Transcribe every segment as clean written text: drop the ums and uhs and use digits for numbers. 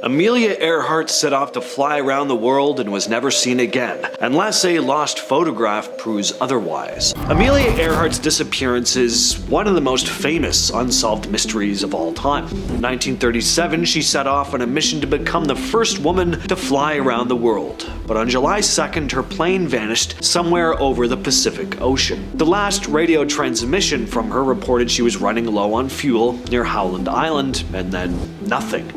Amelia Earhart set off to fly around the world and was never seen again, unless a lost photograph proves otherwise. Amelia Earhart's disappearance is one of the most famous unsolved mysteries of all time. In 1937, she set off on a mission to become the first woman to fly around the world. But on July 2nd, her plane vanished somewhere over the Pacific Ocean. The last radio transmission from her reported she was running low on fuel near Howland Island, and then nothing.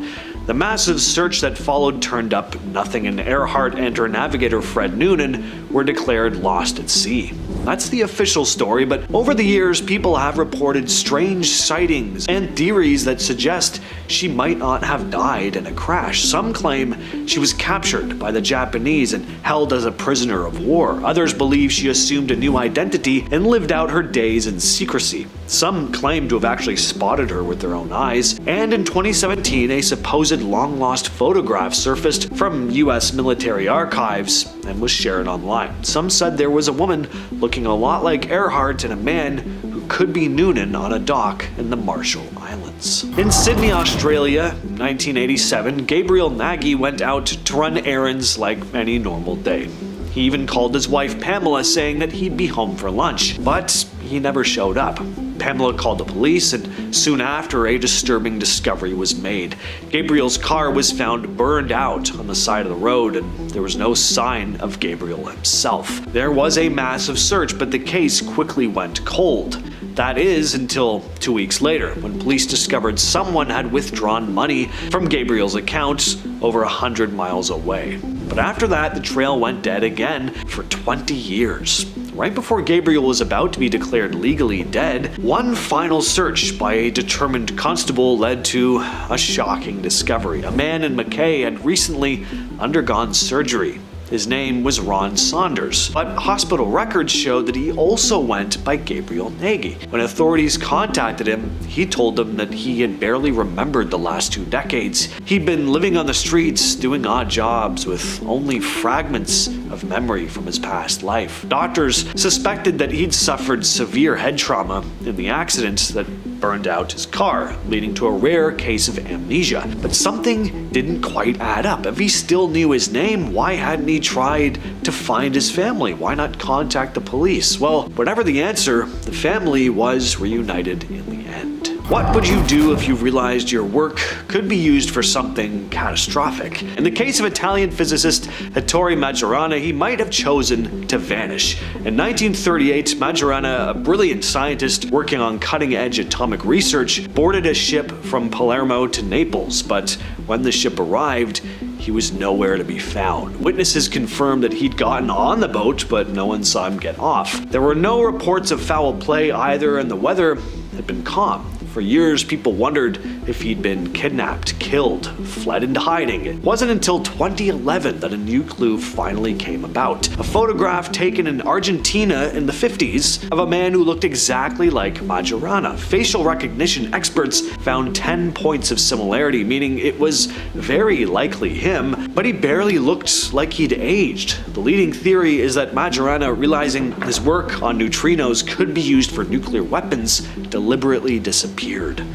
The massive search that followed turned up nothing, and Earhart and her navigator Fred Noonan were declared lost at sea. That's the official story, but over the years people have reported strange sightings and theories that suggest she might not have died in a crash. Some claim she was captured by the Japanese and held as a prisoner of war. Others believe she assumed a new identity and lived out her days in secrecy. Some claim to have actually spotted her with their own eyes, and in 2017 a supposed long-lost photograph surfaced from US military archives and was shared online. Some said there was a woman looking a lot like Earhart and a man who could be Noonan on a dock in the Marshall Islands. In Sydney, Australia, in 1987, Gabriel Maggie went out to run errands like any normal day. He even called his wife Pamela, saying that he'd be home for lunch, but he never showed up. Pamela called the police, and soon after, a disturbing discovery was made. Gabriel's car was found burned out on the side of the road, and there was no sign of Gabriel himself. There was a massive search, but the case quickly went cold. That is, until 2 weeks later, when police discovered someone had withdrawn money from Gabriel's account over 100 miles away. But after that, the trail went dead again for 20 years. Right before Gabriel was about to be declared legally dead, one final search by a determined constable led to a shocking discovery. A man in Mackay had recently undergone surgery. His name was Ron Saunders, but hospital records showed that he also went by Gabriel Maggie. When authorities contacted him, he told them that he had barely remembered the last 2 decades. He'd been living on the streets, doing odd jobs with only fragments of memory from his past life. Doctors suspected that he'd suffered severe head trauma in the accident that burned out his car, leading to a rare case of amnesia. But something didn't quite add up. If he still knew his name, why hadn't he tried to find his family? Why not contact the police? Well, whatever the answer, the family was reunited in the end. What would you do if you realized your work could be used for something catastrophic? In the case of Italian physicist Ettore Majorana, he might have chosen to vanish. In 1938, Majorana, a brilliant scientist working on cutting-edge atomic research, boarded a ship from Palermo to Naples, but when the ship arrived, he was nowhere to be found. Witnesses confirmed that he'd gotten on the boat, but no one saw him get off. There were no reports of foul play either, and the weather had been calm. For years, people wondered if he'd been kidnapped, killed, fled into hiding. It wasn't until 2011 that a new clue finally came about. A photograph taken in Argentina in the 50s of a man who looked exactly like Majorana. Facial recognition experts found 10 points of similarity, meaning it was very likely him, but he barely looked like he'd aged. The leading theory is that Majorana, realizing his work on neutrinos could be used for nuclear weapons, deliberately disappeared.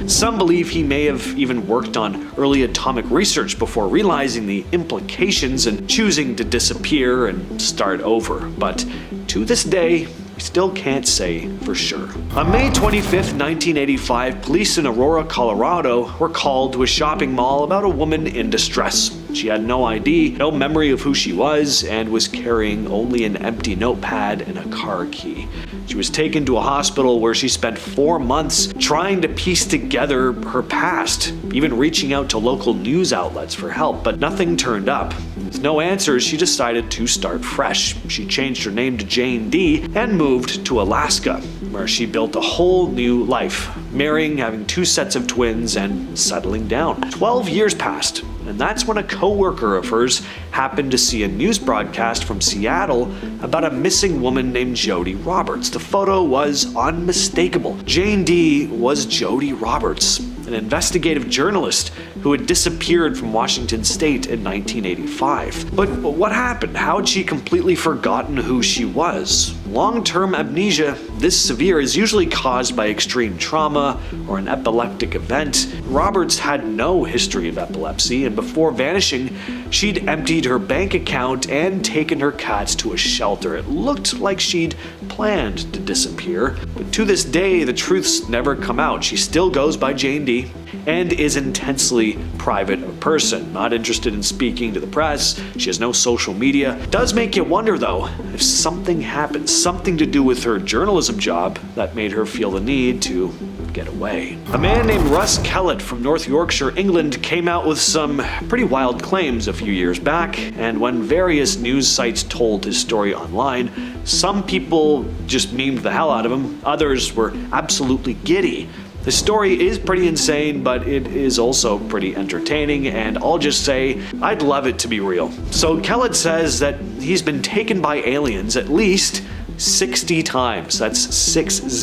Some believe he may have even worked on early atomic research before realizing the implications and choosing to disappear and start over. But to this day, we still can't say for sure. On May 25th, 1985, police in Aurora, Colorado were called to a shopping mall about a woman in distress. She had no ID, no memory of who she was, and was carrying only an empty notepad and a car key. She was taken to a hospital where she spent 4 months trying to piece together her past, even reaching out to local news outlets for help, but nothing turned up. With no answers, she decided to start fresh. She changed her name to Jane D and moved to Alaska, where she built a whole new life, marrying, having 2 sets of twins, and settling down. 12 years passed, and that's when a co-worker of hers happened to see a news broadcast from Seattle about a missing woman named Jody Roberts. The photo was unmistakable. Jane D was Jody Roberts. an investigative journalist who had disappeared from Washington State in 1985. But what happened? How had she completely forgotten who she was? Long-term amnesia this severe is usually caused by extreme trauma or an epileptic event. Roberts had no history of epilepsy, and before vanishing, she'd emptied her bank account and taken her cats to a shelter. It looked like she'd planned to disappear, but to this day, the truth's never come out. She still goes by Jane D and is intensely private a person, not interested in speaking to the press. She has no social media. Does make you wonder though, if something happened, something to do with her journalism job that made her feel the need to get away. A man named Russ Kellett from North Yorkshire, England, came out with some pretty wild claims a few years back, and when various news sites told his story online, some people just memed the hell out of him, others were absolutely giddy. The story is pretty insane, but it is also pretty entertaining, and I'll just say, I'd love it to be real. So Kellett says that he's been taken by aliens at least 60 times. That's 60.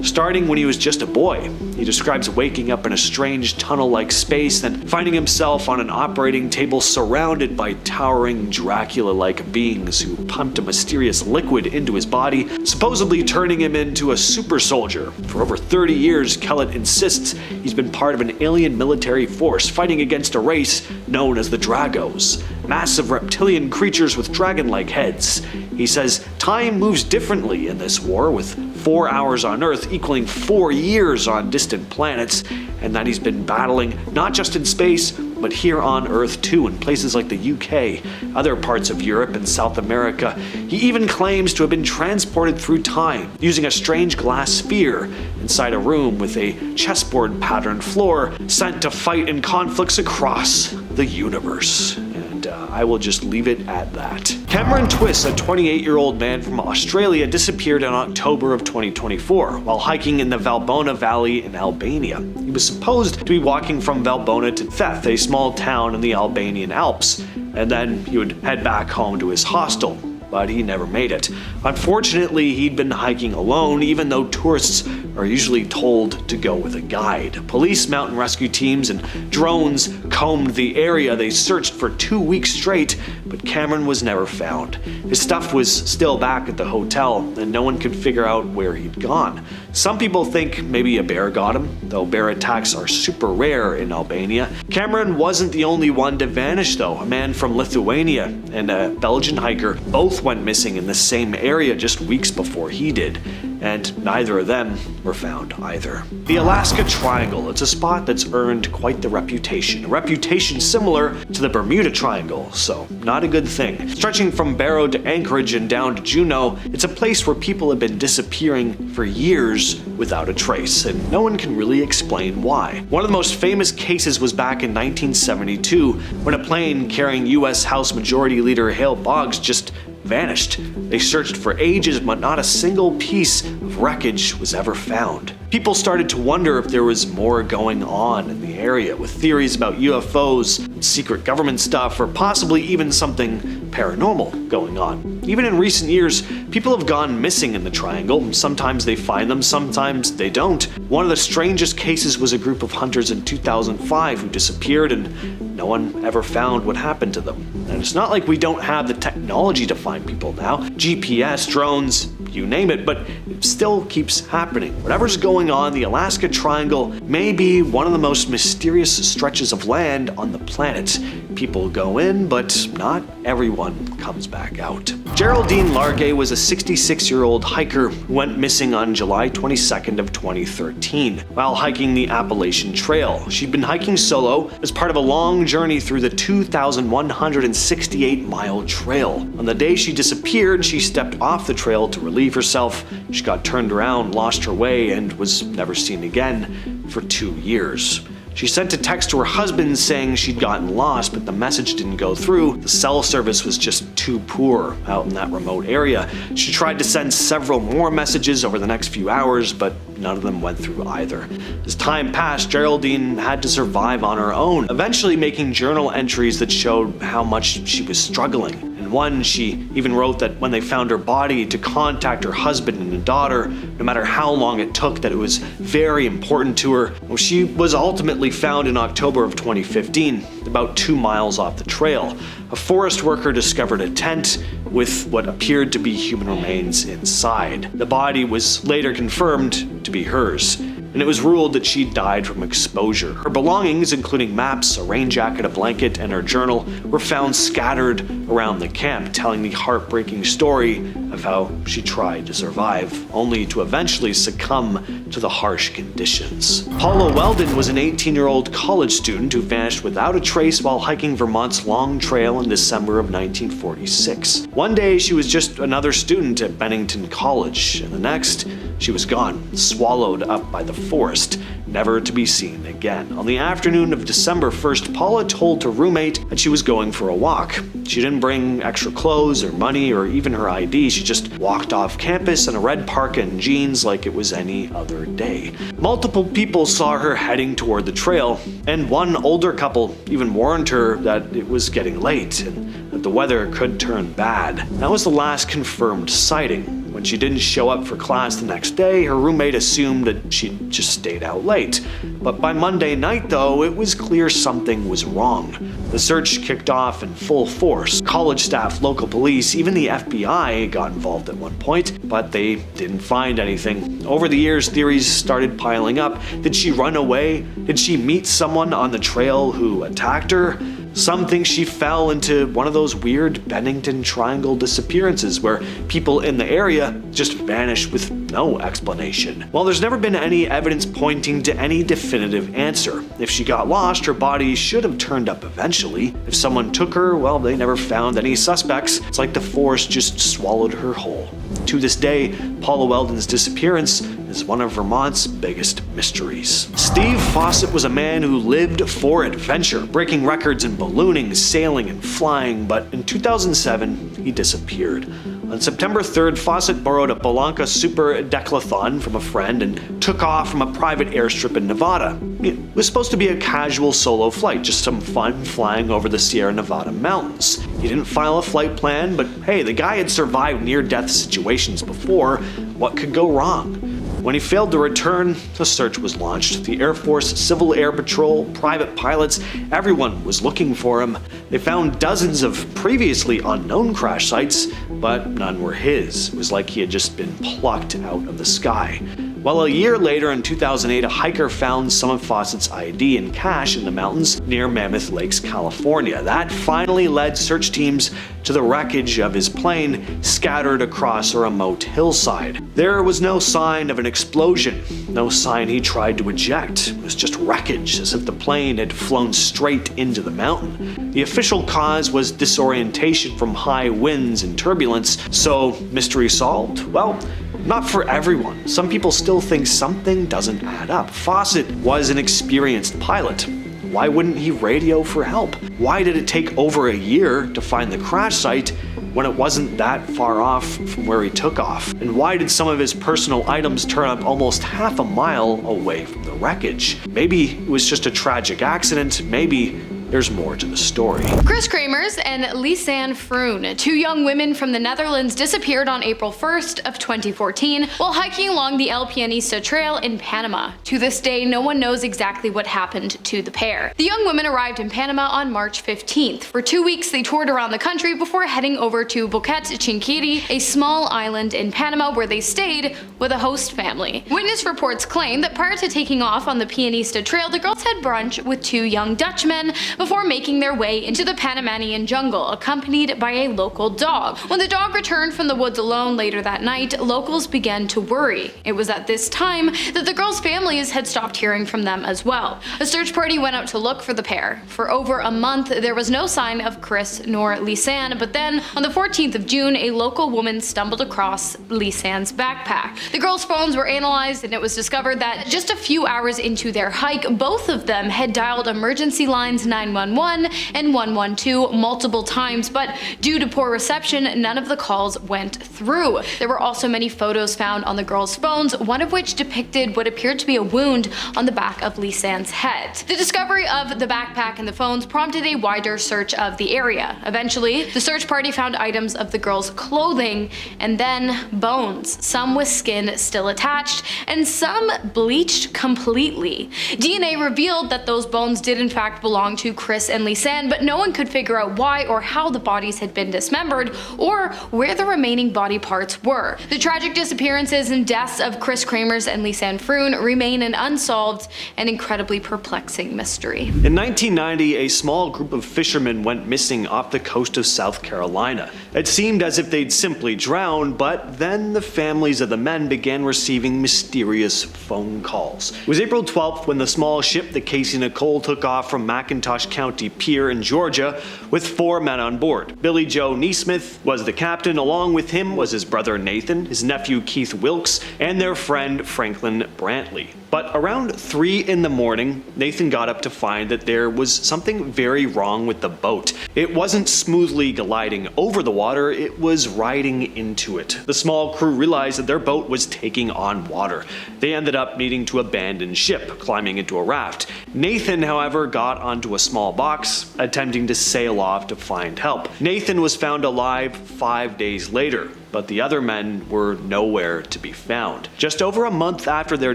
Starting when he was just a boy. He describes waking up in a strange tunnel-like space, then finding himself on an operating table surrounded by towering Dracula-like beings who pumped a mysterious liquid into his body, supposedly turning him into a super soldier. For over 30 years, Kellett insists he's been part of an alien military force fighting against a race known as the Dragos, massive reptilian creatures with dragon-like heads. He says time moves differently in this war, with 4 hours on Earth equaling 4 years on distant planets, and that he's been battling not just in space, but here on Earth too, in places like the UK, other parts of Europe and South America. He even claims to have been transported through time, using a strange glass sphere inside a room with a chessboard patterned floor, sent to fight in conflicts across the universe. And I will just leave it at that. Cameron Twiss, a 28-year-old man from Australia, disappeared in October of 2024 while hiking in the Valbona Valley in Albania. He was supposed to be walking from Valbona to Theth, a small town in the Albanian Alps, and then he would head back home to his hostel, but he never made it. Unfortunately, he'd been hiking alone, even though tourists are usually told to go with a guide. Police, mountain rescue teams, and drones combed the area. They searched for 2 weeks straight, but Cameron was never found. His stuff was still back at the hotel, and no one could figure out where he'd gone. Some people think maybe a bear got him, though bear attacks are super rare in Albania. Cameron wasn't the only one to vanish though. A man from Lithuania and a Belgian hiker both went missing in the same area just weeks before he did, and neither of them were found either. The Alaska Triangle, it's a spot that's earned quite the reputation. A reputation similar to the Bermuda Triangle, so not a good thing. Stretching from Barrow to Anchorage and down to Juneau, it's a place where people have been disappearing for years without a trace, and no one can really explain why. One of the most famous cases was back in 1972, when a plane carrying U.S. House Majority Leader Hale Boggs just vanished. They searched for ages, but not a single piece of wreckage was ever found. People started to wonder if there was more going on in the area, with theories about UFOs, secret government stuff, or possibly even something paranormal going on. Even in recent years, people have gone missing in the triangle. Sometimes they find them, sometimes they don't. One of the strangest cases was a group of hunters in 2005 who disappeared, and no one ever found what happened to them. And it's not like we don't have the technology to find people now. GPS, drones, you name it, but it still keeps happening. Whatever's going on, the Alaska Triangle may be one of the most mysterious stretches of land on the planet. People go in, but not everyone comes back out. Geraldine Largay was a 66-year-old hiker who went missing on July 22nd of 2013 while hiking the Appalachian Trail. She'd been hiking solo as part of a long journey through the 2,168-mile trail. On the day she disappeared, she stepped off the trail to relieve herself. She got turned around, lost her way, and was never seen again for 2 years. She sent a text to her husband saying she'd gotten lost, but the message didn't go through. The cell service was just too poor out in that remote area. She tried to send several more messages over the next few hours, but none of them went through either. As time passed, Geraldine had to survive on her own, eventually making journal entries that showed how much she was struggling. And 911. She even wrote that when they found her body, to contact her husband and daughter, no matter how long it took, that it was very important to her. Well, she was ultimately found in October of 2015, about 2 miles off the trail. A forest worker discovered a tent with what appeared to be human remains inside. The body was later confirmed to be hers, and it was ruled that she died from exposure. Her belongings, including maps, a rain jacket, a blanket, and her journal, were found scattered around the camp, telling the heartbreaking story of how she tried to survive, only to eventually succumb to the harsh conditions. Paula Welden was an 18-year-old college student who vanished without a trace while hiking Vermont's Long Trail in December of 1946. One day, she was just another student at Bennington College, and the next, she was gone, swallowed up by the forest, never to be seen again. On the afternoon of December 1st, Paula told her roommate that she was going for a walk. She didn't bring extra clothes or money or even her ID. She just walked off campus in a red parka and jeans like it was any other day. Multiple people saw her heading toward the trail, and one older couple even warned her that it was getting late and that the weather could turn bad. That was the last confirmed sighting. When she didn't show up for class the next day, her roommate assumed that she'd just stayed out late. But by Monday night, though, it was clear something was wrong. The search kicked off in full force. College staff, local police, even the FBI got involved at one point, but they didn't find anything. Over the years, theories started piling up. Did she run away? Did she meet someone on the trail who attacked her? Some think she fell into one of those weird Bennington Triangle disappearances where people in the area just vanish with no explanation. While there's never been any evidence pointing to any definitive answer, if she got lost, her body should have turned up eventually. If someone took her, well, they never found any suspects. It's like the forest just swallowed her whole. To this day, Paula Welden's disappearance is one of Vermont's biggest mysteries. Steve Fossett was a man who lived for adventure, breaking records in ballooning, sailing, and flying, but in 2007, he disappeared. On September 3rd, Fossett borrowed a Bellanca Super Decathlon from a friend and took off from a private airstrip in Nevada. It was supposed to be a casual solo flight, just some fun flying over the Sierra Nevada mountains. He didn't file a flight plan, but hey, the guy had survived near-death situations before. What could go wrong? When he failed to return, the search was launched. The Air Force, Civil Air Patrol, private pilots, everyone was looking for him. They found dozens of previously unknown crash sites, but none were his. It was like he had just been plucked out of the sky. Well, a year later in 2008, a hiker found some of Fossett's ID and cash in the mountains near Mammoth Lakes, California. That finally led search teams to the wreckage of his plane scattered across a remote hillside. There was no sign of an explosion, no sign he tried to eject. It was just wreckage, as if the plane had flown straight into the mountain. The official cause was disorientation from high winds and turbulence, so mystery solved? Well, not for everyone. Some people still think something doesn't add up. Fossett was an experienced pilot. Why wouldn't he radio for help? Why did it take over a year to find the crash site when it wasn't that far off from where he took off? And why did some of his personal items turn up almost half a mile away from the wreckage? Maybe it was just a tragic accident. Maybe there's more to the story. Chris Kramers and Lisanne Froon, two young women from the Netherlands, disappeared on April 1st of 2014 while hiking along the El Pianista Trail in Panama. To this day, no one knows exactly what happened to the pair. The young women arrived in Panama on March 15th. For 2 weeks, they toured around the country before heading over to Boquete Chinquiri, a small island in Panama where they stayed with a host family. Witness reports claim that prior to taking off on the Pianista Trail, the girls had brunch with two young Dutchmen before making their way into the Panamanian jungle, accompanied by a local dog. When the dog returned from the woods alone later that night, locals began to worry. It was at this time that the girls' families had stopped hearing from them as well. A search party went out to look for the pair. For over a month, there was no sign of Chris nor Lisanne, but then on the 14th of June, a local woman stumbled across Lisanne's backpack. The girls' phones were analyzed, and it was discovered that just a few hours into their hike, both of them had dialed emergency lines 911 911 and 112 multiple times, but due to poor reception, none of the calls went through. There were also many photos found on the girls' phones, one of which depicted what appeared to be a wound on the back of Lisanne's head. The discovery of the backpack and the phones prompted a wider search of the area. Eventually, the search party found items of the girls' clothing and then bones, some with skin still attached and some bleached completely. DNA revealed that those bones did in fact belong to Chris and Lisanne, but no one could figure out why or how the bodies had been dismembered or where the remaining body parts were. The tragic disappearances and deaths of Chris Kramers and Lisanne Froon remain an unsolved and incredibly perplexing mystery. In 1990, a small group of fishermen went missing off the coast of South Carolina. It seemed as if they'd simply drowned, but then the families of the men began receiving mysterious phone calls. It was April 12th when the small ship, the Casey Nicole, took off from McIntosh County Pier in Georgia with 4 men on board. Billy Joe Neesmith was the captain. Along with him was his brother Nathan, his nephew Keith Wilkes, and their friend Franklin Brantley. But around 3 in the morning, Nathan got up to find that there was something very wrong with the boat. It wasn't smoothly gliding over the water, it was riding into it. The small crew realized that their boat was taking on water. They ended up needing to abandon ship, climbing into a raft. Nathan, however, got onto a small box, attempting to sail off to find help. Nathan was found alive 5 days later, but the other men were nowhere to be found. Just over a month after their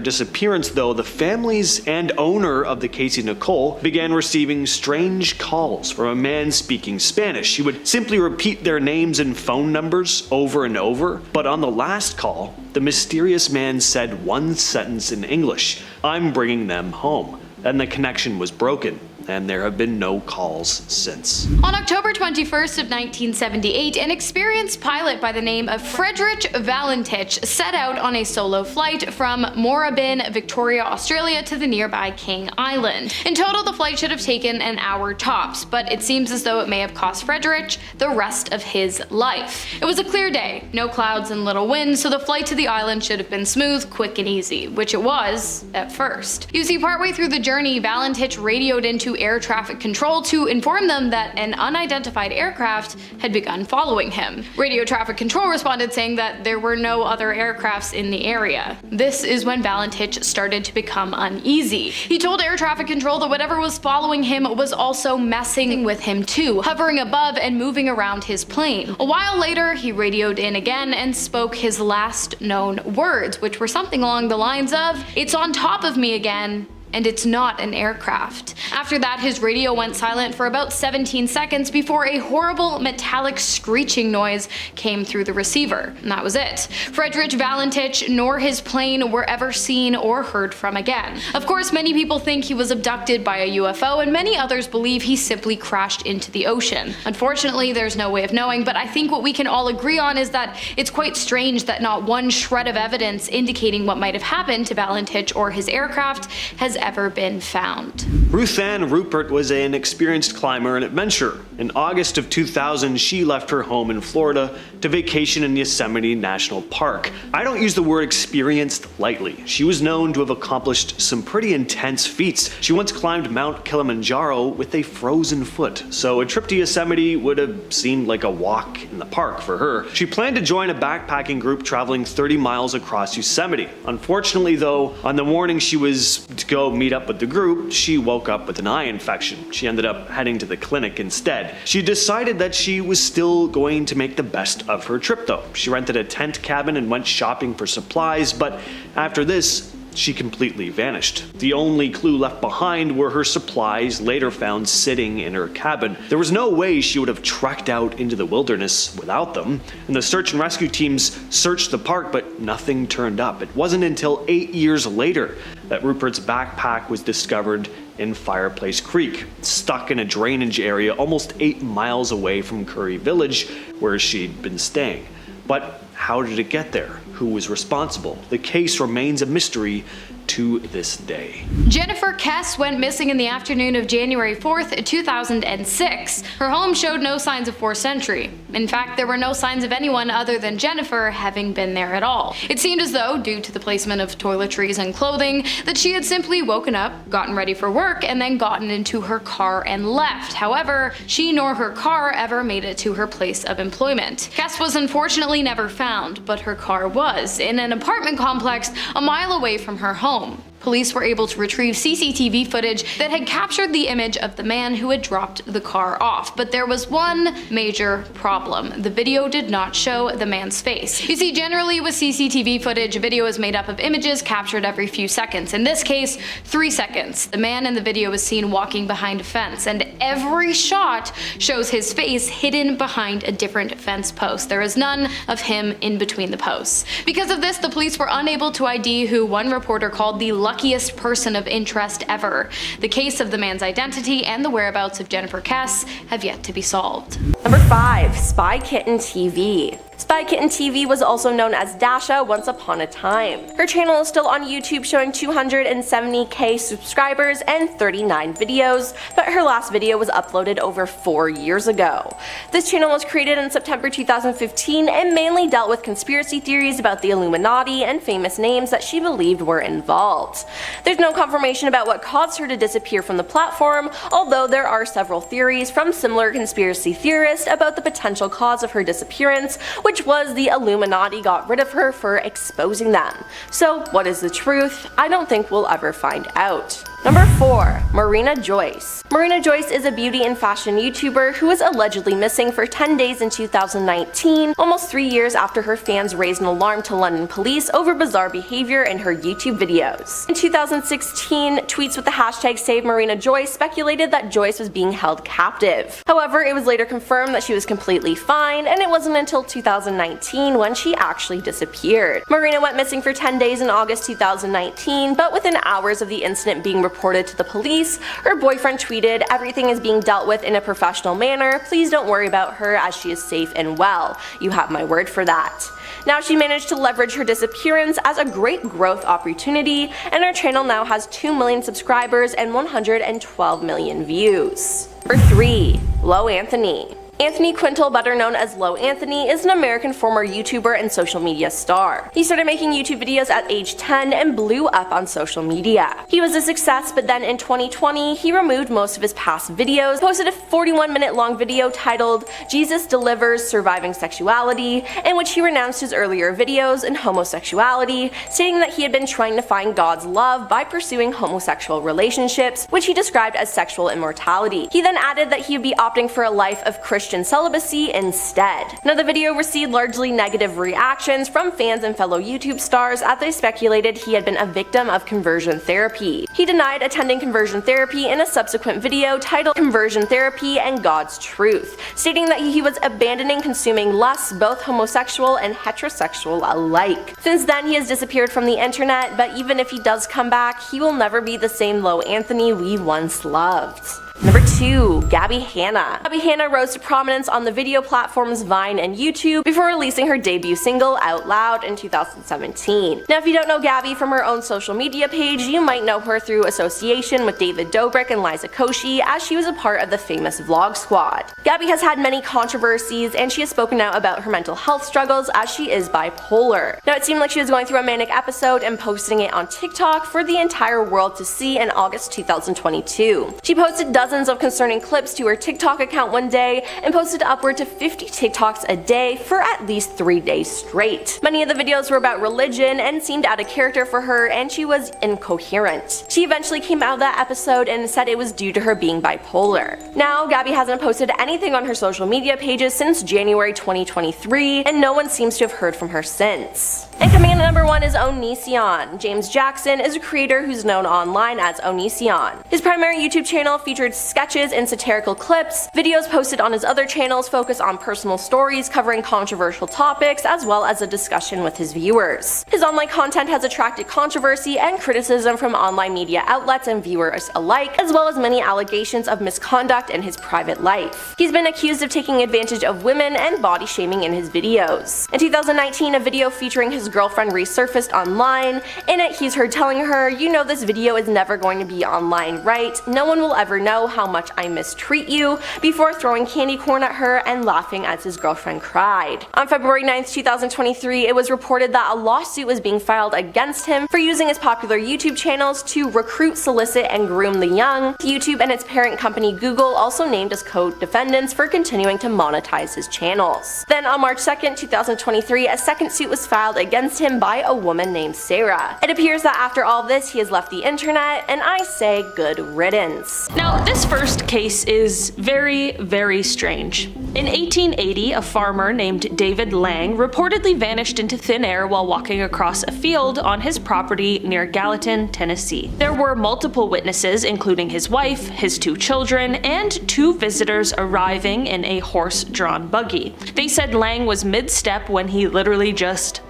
disappearance, though, the families and owner of the Casey Nicole began receiving strange calls from a man speaking Spanish. He would simply repeat their names and phone numbers over and over, but on the last call, the mysterious man said one sentence in English: "I'm bringing them home." Then the connection was broken, and there have been no calls since. On October 21st of 1978, an experienced pilot by the name of Frederick Valentich set out on a solo flight from Moorabbin, Victoria, Australia to the nearby King Island. In total, the flight should have taken an hour tops, but it seems as though it may have cost Frederick the rest of his life. It was a clear day, no clouds and little wind, so the flight to the island should have been smooth, quick, and easy, which it was at first. You see, partway through the journey, Valentich radioed into air traffic control to inform them that an unidentified aircraft had begun following him. Radio traffic control responded saying that there were no other aircrafts in the area. This is when Valentich started to become uneasy. He told air traffic control that whatever was following him was also messing with him too, hovering above and moving around his plane. A while later, he radioed in again and spoke his last known words, which were something along the lines of, "It's on top of me again, and it's not an aircraft." After that, his radio went silent for about 17 seconds before a horrible metallic screeching noise came through the receiver, and that was it. Frederick Valentich nor his plane were ever seen or heard from again. Of course, many people think he was abducted by a UFO, and many others believe he simply crashed into the ocean. Unfortunately, there's no way of knowing, but I think what we can all agree on is that it's quite strange that not one shred of evidence indicating what might have happened to Valentich or his aircraft has ever been found. Ruthanne Ruperts was an experienced climber and adventurer. In August of 2000, she left her home in Florida to vacation in Yosemite National Park. I don't use the word experienced lightly. She was known to have accomplished some pretty intense feats. She once climbed Mount Kilimanjaro with a frozen foot, so a trip to Yosemite would have seemed like a walk in the park for her. She planned to join a backpacking group traveling 30 miles across Yosemite. Unfortunately, though, on the morning she was to go meet up with the group, she woke up with an eye infection. She ended up heading to the clinic instead. She decided that she was still going to make the best of her trip though. She rented a tent cabin and went shopping for supplies, but after this, she completely vanished. The only clue left behind were her supplies, later found sitting in her cabin. There was no way she would have trekked out into the wilderness without them, and the search and rescue teams searched the park, but nothing turned up. It wasn't until 8 years later that Rupert's backpack was discovered in Fireplace Creek, stuck in a drainage area almost 8 miles away from Curry Village, where she'd been staying. But how did it get there? Who was responsible? The case remains a mystery to this day. Jennifer Kess went missing in the afternoon of January 4th, 2006. Her home showed no signs of forced entry. In fact, there were no signs of anyone other than Jennifer having been there at all. It seemed as though, due to the placement of toiletries and clothing, that she had simply woken up, gotten ready for work, and then gotten into her car and left. However, she nor her car ever made it to her place of employment. Kess was unfortunately never found, but her car was, in an apartment complex a mile away from her home. Police were able to retrieve CCTV footage that had captured the image of the man who had dropped the car off, but there was one major problem. The video did not show the man's face. You see, generally with CCTV footage, video is made up of images captured every few seconds. In this case, 3 seconds. The man in the video is seen walking behind a fence, and every shot shows his face hidden behind a different fence post. There is none of him in between the posts. Because of this, the police were unable to ID who one reporter called the luckiest person of interest ever. The case of the man's identity and the whereabouts of Jennifer Kess have yet to be solved. Number 5. Spy Kitten TV. Spy Kitten TV was also known as Dasha once upon a time. Her channel is still on YouTube, showing 270k subscribers and 39 videos, but her last video was uploaded over 4 years ago. This channel was created in September 2015 and mainly dealt with conspiracy theories about the Illuminati and famous names that she believed were involved. There's no confirmation about what caused her to disappear from the platform, although there are several theories from similar conspiracy theorists about the potential cause of her disappearance, which was the Illuminati got rid of her for exposing them. So what is the truth? I don't think we'll ever find out. Number 4. Marina Joyce. Marina Joyce is a beauty and fashion YouTuber who was allegedly missing for 10 days in 2019, almost 3 years after her fans raised an alarm to London police over bizarre behavior in her YouTube videos. In 2016, tweets with the hashtag #SaveMarinaJoyce speculated that Joyce was being held captive. However, it was later confirmed that she was completely fine, and it wasn't until 2019 when she actually disappeared. Marina went missing for 10 days in August 2019, but within hours of the incident being reported to the police, her boyfriend tweeted, "Everything is being dealt with in a professional manner. Please don't worry about her as she is safe and well. You have my word for that." Now she managed to leverage her disappearance as a great growth opportunity, and her channel now has 2 million subscribers and 112 million views. Number 3. Lo Anthony. Anthony Quintal, better known as Lo Anthony, is an American former YouTuber and social media star. He started making YouTube videos at age 10 and blew up on social media. He was a success, but then in 2020, he removed most of his past videos, posted a 41-minute long video titled "Jesus Delivers Surviving Sexuality," in which he renounced his earlier videos and homosexuality, stating that he had been trying to find God's love by pursuing homosexual relationships, which he described as sexual immortality. He then added that he would be opting for a life of Christian celibacy instead. Now, the video received largely negative reactions from fans and fellow YouTube stars as they speculated he had been a victim of conversion therapy. He denied attending conversion therapy in a subsequent video titled "Conversion Therapy and God's Truth," stating that he was abandoning consuming lust, both homosexual and heterosexual alike. Since then, he has disappeared from the internet, but even if he does come back, he will never be the same Lo Anthony we once loved. Number 2. Gabby Hanna. Gabby Hanna rose to prominence on the video platforms Vine and YouTube before releasing her debut single Out Loud in 2017. Now, if you don't know Gabby from her own social media page, you might know her through association with David Dobrik and Liza Koshy, as she was a part of the famous Vlog Squad. Gabby has had many controversies, and she has spoken out about her mental health struggles as she is bipolar. Now, it seemed like she was going through a manic episode and posting it on TikTok for the entire world to see in August 2022. She posted dozens of concerning clips to her TikTok account one day and posted upward to 50 TikToks a day for at least 3 days straight. Many of the videos were about religion and seemed out of character for her, and she was incoherent. She eventually came out of that episode and said it was due to her being bipolar. Now, Gabby hasn't posted anything on her social media pages since January 2023, and no one seems to have heard from her since. And coming in at number 1 is Onision. James Jackson is a creator who's known online as Onision. His primary YouTube channel featured sketches and satirical clips. Videos posted on his other channels focus on personal stories covering controversial topics, as well as a discussion with his viewers. His online content has attracted controversy and criticism from online media outlets and viewers alike, as well as many allegations of misconduct in his private life. He's been accused of taking advantage of women and body shaming in his videos. In 2019, a video featuring his girlfriend resurfaced online. In it, he's heard telling her, "You know this video is never going to be online, right? No one will ever know how much I mistreat you," before throwing candy corn at her and laughing as his girlfriend cried. On February 9th, 2023, it was reported that a lawsuit was being filed against him for using his popular YouTube channels to recruit, solicit, and groom the young. YouTube and its parent company Google also named as co-defendants for continuing to monetize his channels. Then on March 2nd, 2023, a second suit was filed against him by a woman named Sarah. It appears that after all this, he has left the internet, and I say good riddance. Now, this first case is very, very strange. In 1880, a farmer named David Lang reportedly vanished into thin air while walking across a field on his property near Gallatin, Tennessee. There were multiple witnesses, including his wife, his 2 children, and 2 visitors arriving in a horse-drawn buggy. They said Lang was mid-step when he literally just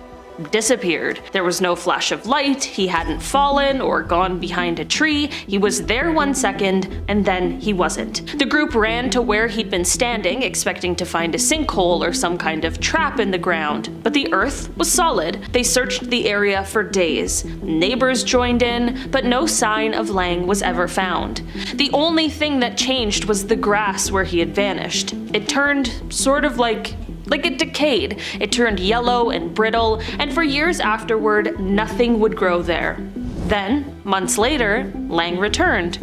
disappeared. There was no flash of light, he hadn't fallen or gone behind a tree, he was there 1 second, and then he wasn't. The group ran to where he'd been standing, expecting to find a sinkhole or some kind of trap in the ground, but the earth was solid. They searched the area for days. Neighbors joined in, but no sign of Lang was ever found. The only thing that changed was the grass where he had vanished. It turned sort of like it decayed. It turned yellow and brittle, and for years afterward, nothing would grow there. Then, months later, Lang returned.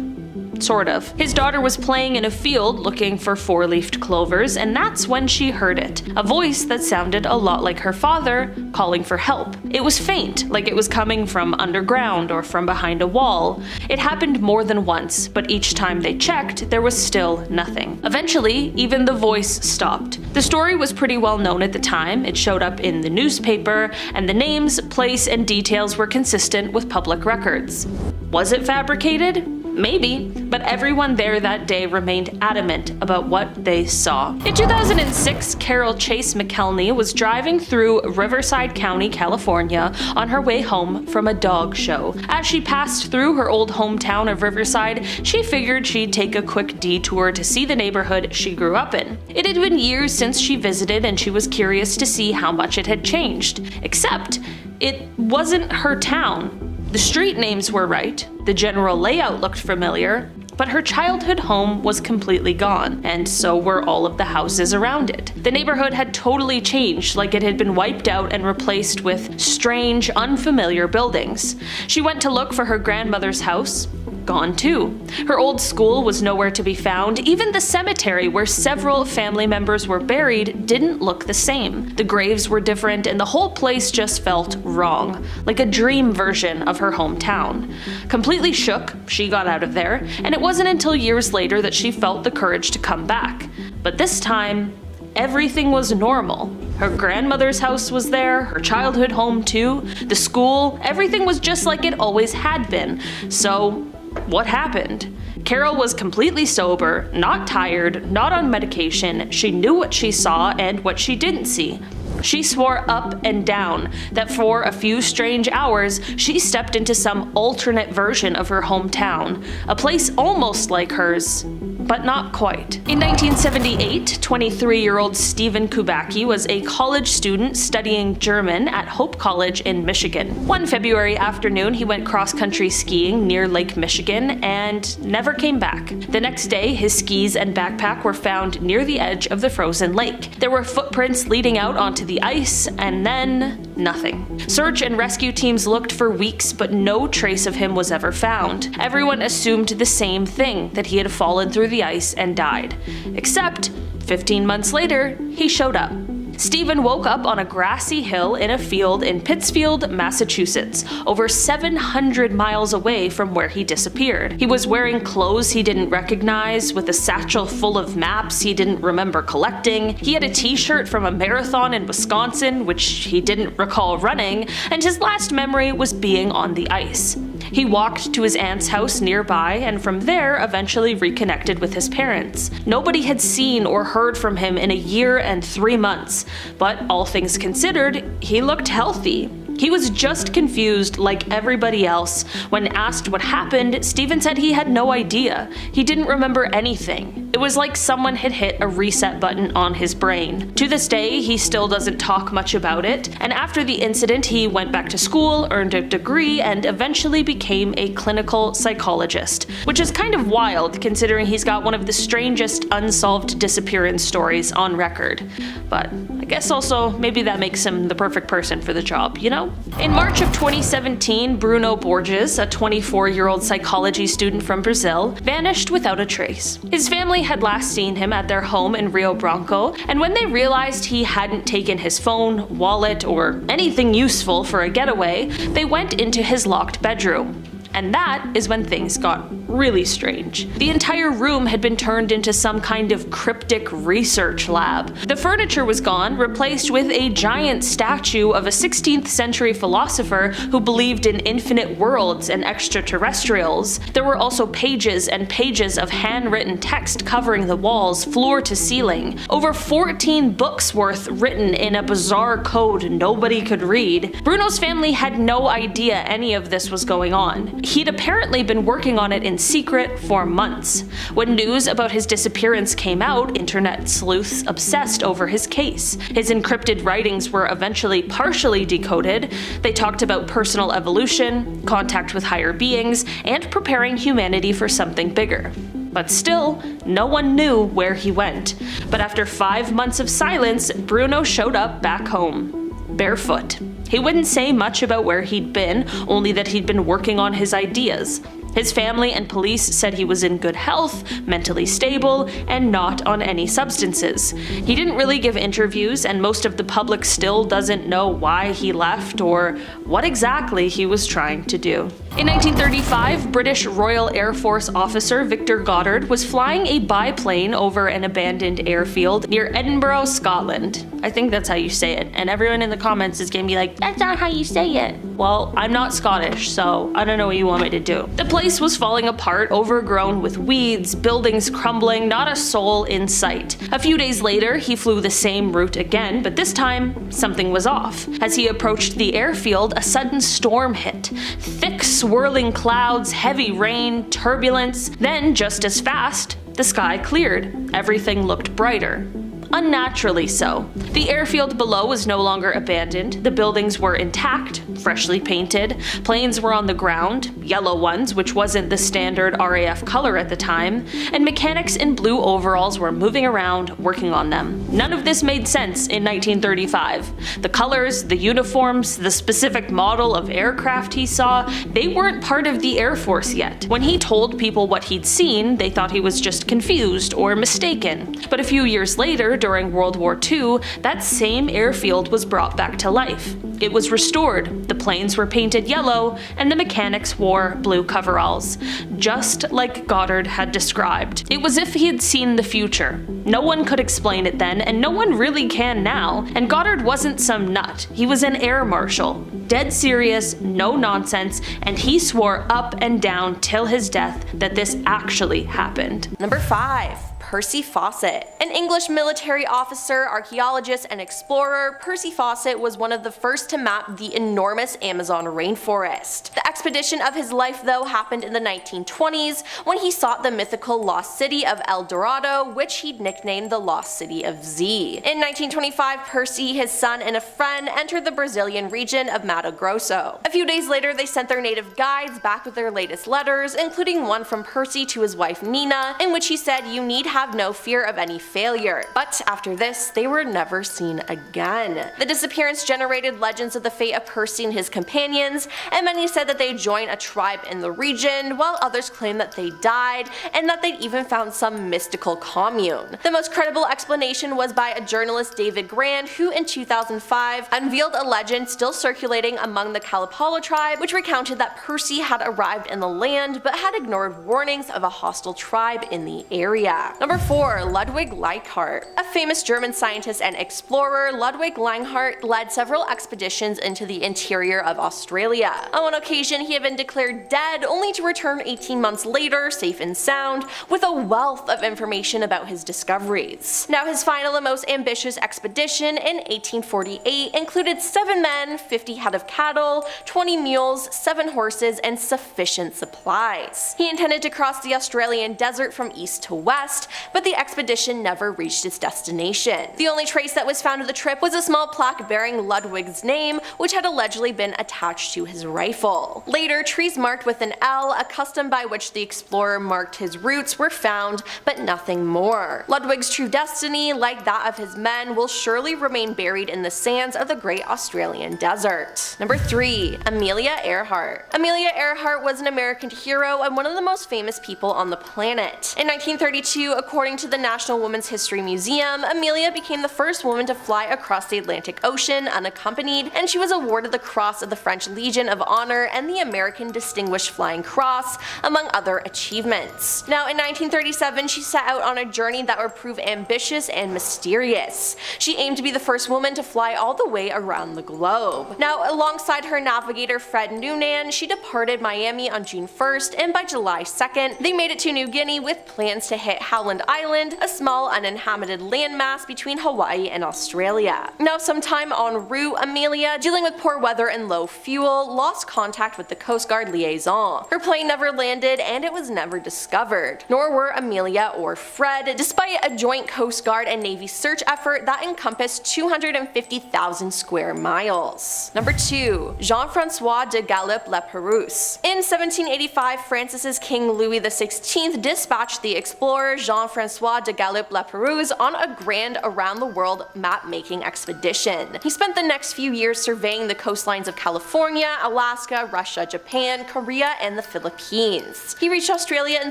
Sort of. His daughter was playing in a field looking for 4-leafed clovers, and that's when she heard it. A voice that sounded a lot like her father, calling for help. It was faint, like it was coming from underground or from behind a wall. It happened more than once, but each time they checked, there was still nothing. Eventually, even the voice stopped. The story was pretty well known at the time. It showed up in the newspaper, and the names, place, and details were consistent with public records. Was it fabricated? Maybe, but everyone there that day remained adamant about what they saw. In 2006, Carol Chase McKelney was driving through Riverside County, California on her way home from a dog show. As she passed through her old hometown of Riverside, she figured she'd take a quick detour to see the neighborhood she grew up in. It had been years since she visited, and she was curious to see how much it had changed. Except, it wasn't her town. The street names were right, the general layout looked familiar, but her childhood home was completely gone, and so were all of the houses around it. The neighborhood had totally changed, like it had been wiped out and replaced with strange, unfamiliar buildings. She went to look for her grandmother's house. Gone too. Her old school was nowhere to be found. Even the cemetery where several family members were buried didn't look the same. The graves were different, and the whole place just felt wrong, like a dream version of her hometown. Completely shook, she got out of there, and it wasn't until years later that she felt the courage to come back. But this time, everything was normal. Her grandmother's house was there, her childhood home too, the school, everything was just like it always had been. So, what happened? Carol was completely sober, not tired, not on medication. She knew what she saw and what she didn't see. She swore up and down that for a few strange hours, she stepped into some alternate version of her hometown, a place almost like hers, but not quite. In 1978, 23-year-old Stephen Kubacki was a college student studying German at Hope College in Michigan. One February afternoon, he went cross-country skiing near Lake Michigan and never came back. The next day, his skis and backpack were found near the edge of the frozen lake. There were footprints leading out onto the ice, and then nothing. Search and rescue teams looked for weeks, but no trace of him was ever found. Everyone assumed the same thing, that he had fallen through the ice and died. Except, 15 months later, he showed up. Stephen woke up on a grassy hill in a field in Pittsfield, Massachusetts, over 700 miles away from where he disappeared. He was wearing clothes he didn't recognize, with a satchel full of maps he didn't remember collecting. He had a t-shirt from a marathon in Wisconsin, which he didn't recall running, and his last memory was being on the ice. He walked to his aunt's house nearby and from there eventually reconnected with his parents. Nobody had seen or heard from him in a year and 3 months, but all things considered, he looked healthy. He was just confused like everybody else. When asked what happened, Stephen said he had no idea. He didn't remember anything. It was like someone had hit a reset button on his brain. To this day, he still doesn't talk much about it, and after the incident he went back to school, earned a degree, and eventually became a clinical psychologist, which is kind of wild considering he's got one of the strangest unsolved disappearance stories on record. But I guess also maybe that makes him the perfect person for the job, you know? In March of 2017, Bruno Borges, a 24-year-old psychology student from Brazil, vanished without a trace. His family had last seen him at their home in Rio Branco, and when they realized he hadn't taken his phone, wallet, or anything useful for a getaway, they went into his locked bedroom. And that is when things got really strange. The entire room had been turned into some kind of cryptic research lab. The furniture was gone, replaced with a giant statue of a 16th century philosopher who believed in infinite worlds and extraterrestrials. There were also pages and pages of handwritten text covering the walls, floor to ceiling. Over 14 books worth written in a bizarre code nobody could read. Bruno's family had no idea any of this was going on. He'd apparently been working on it in secret for months. When news about his disappearance came out, internet sleuths obsessed over his case. His encrypted writings were eventually partially decoded. They talked about personal evolution, contact with higher beings, and preparing humanity for something bigger. But still, no one knew where he went. But after 5 months of silence, Bruno showed up back home, barefoot. He wouldn't say much about where he'd been, only that he'd been working on his ideas. His family and police said he was in good health, mentally stable, and not on any substances. He didn't really give interviews, and most of the public still doesn't know why he left or what exactly he was trying to do. In 1935, British Royal Air Force officer Victor Goddard was flying a biplane over an abandoned airfield near Edinburgh, Scotland. I think that's how you say it, and everyone in the comments is gonna be like, that's not how you say it. Well, I'm not Scottish, so I don't know what you want me to do. The place was falling apart, overgrown with weeds, buildings crumbling, not a soul in sight. A few days later, he flew the same route again, but this time, something was off. As he approached the airfield, a sudden storm hit. Thick, swirling clouds, heavy rain, turbulence. Then, just as fast, the sky cleared. Everything looked brighter. Unnaturally so. The airfield below was no longer abandoned. The buildings were intact, freshly painted. Planes were on the ground, yellow ones, which wasn't the standard RAF color at the time, and mechanics in blue overalls were moving around, working on them. None of this made sense in 1935. The colors, the uniforms, the specific model of aircraft he saw, they weren't part of the Air Force yet. When he told people what he'd seen, they thought he was just confused or mistaken. But a few years later, during World War II, that same airfield was brought back to life. It was restored, the planes were painted yellow, and the mechanics wore blue coveralls, just like Goddard had described. It was as if he had seen the future. No one could explain it then, and no one really can now, and Goddard wasn't some nut. He was an air marshal. Dead serious, no nonsense, and he swore up and down till his death that this actually happened. Number 5. Percy Fossett. An English military officer, archaeologist, and explorer, Percy Fossett was one of the first to map the enormous Amazon rainforest. The expedition of his life, though, happened in the 1920s when he sought the mythical lost city of El Dorado, which he'd nicknamed the Lost City of Z. In 1925, Percy, his son, and a friend entered the Brazilian region of Mato Grosso. A few days later, they sent their native guides back with their latest letters, including one from Percy to his wife Nina, in which he said, "You need have no fear of any failure." But after this, they were never seen again. The disappearance generated legends of the fate of Percy and his companions, and many said that they joined a tribe in the region, while others claimed that they died, and that they'd even found some mystical commune. The most credible explanation was by a journalist, David Grand, who in 2005 unveiled a legend still circulating among the Kalapala tribe, which recounted that Percy had arrived in the land but had ignored warnings of a hostile tribe in the area. Number 4. Ludwig Leichhardt. A famous German scientist and explorer, Ludwig Leichhardt led several expeditions into the interior of Australia. On one occasion, he had been declared dead, only to return 18 months later, safe and sound, with a wealth of information about his discoveries. Now, his final and most ambitious expedition in 1848 included 7 men, 50 head of cattle, 20 mules, 7 horses, and sufficient supplies. He intended to cross the Australian desert from east to west, but the expedition never reached its destination. The only trace that was found of the trip was a small plaque bearing Ludwig's name, which had allegedly been attached to his rifle. Later, trees marked with an L, a custom by which the explorer marked his routes, were found, but nothing more. Ludwig's true destiny, like that of his men, will surely remain buried in the sands of the Great Australian Desert. Number 3. Amelia Earhart. Amelia Earhart was an American hero and one of the most famous people on the planet. In 1932, according to the National Women's History Museum, Amelia became the first woman to fly across the Atlantic Ocean unaccompanied, and she was awarded the Cross of the French Legion of Honor and the American Distinguished Flying Cross, among other achievements. Now, in 1937, she set out on a journey that would prove ambitious and mysterious. She aimed to be the first woman to fly all the way around the globe. Now, alongside her navigator Fred Noonan, she departed Miami on June 1st, and by July 2nd, they made it to New Guinea with plans to hit Howland Island, a small uninhabited landmass between Hawaii and Australia. Now, sometime en route, Amelia, dealing with poor weather and low fuel, lost contact with the Coast Guard liaison. Her plane never landed, and it was never discovered. Nor were Amelia or Fred, despite a joint Coast Guard and Navy search effort that encompassed 250,000 square miles. Number 2. Jean-François de Gallup-Lapérouse. In 1785, France's King Louis XVI dispatched the explorer Jean-François de Gallup-Lapérouse on a grand around-the-world map-making expedition. He spent the next few years surveying the coastlines of California, Alaska, Russia, Japan, Korea, and the Philippines. He reached Australia in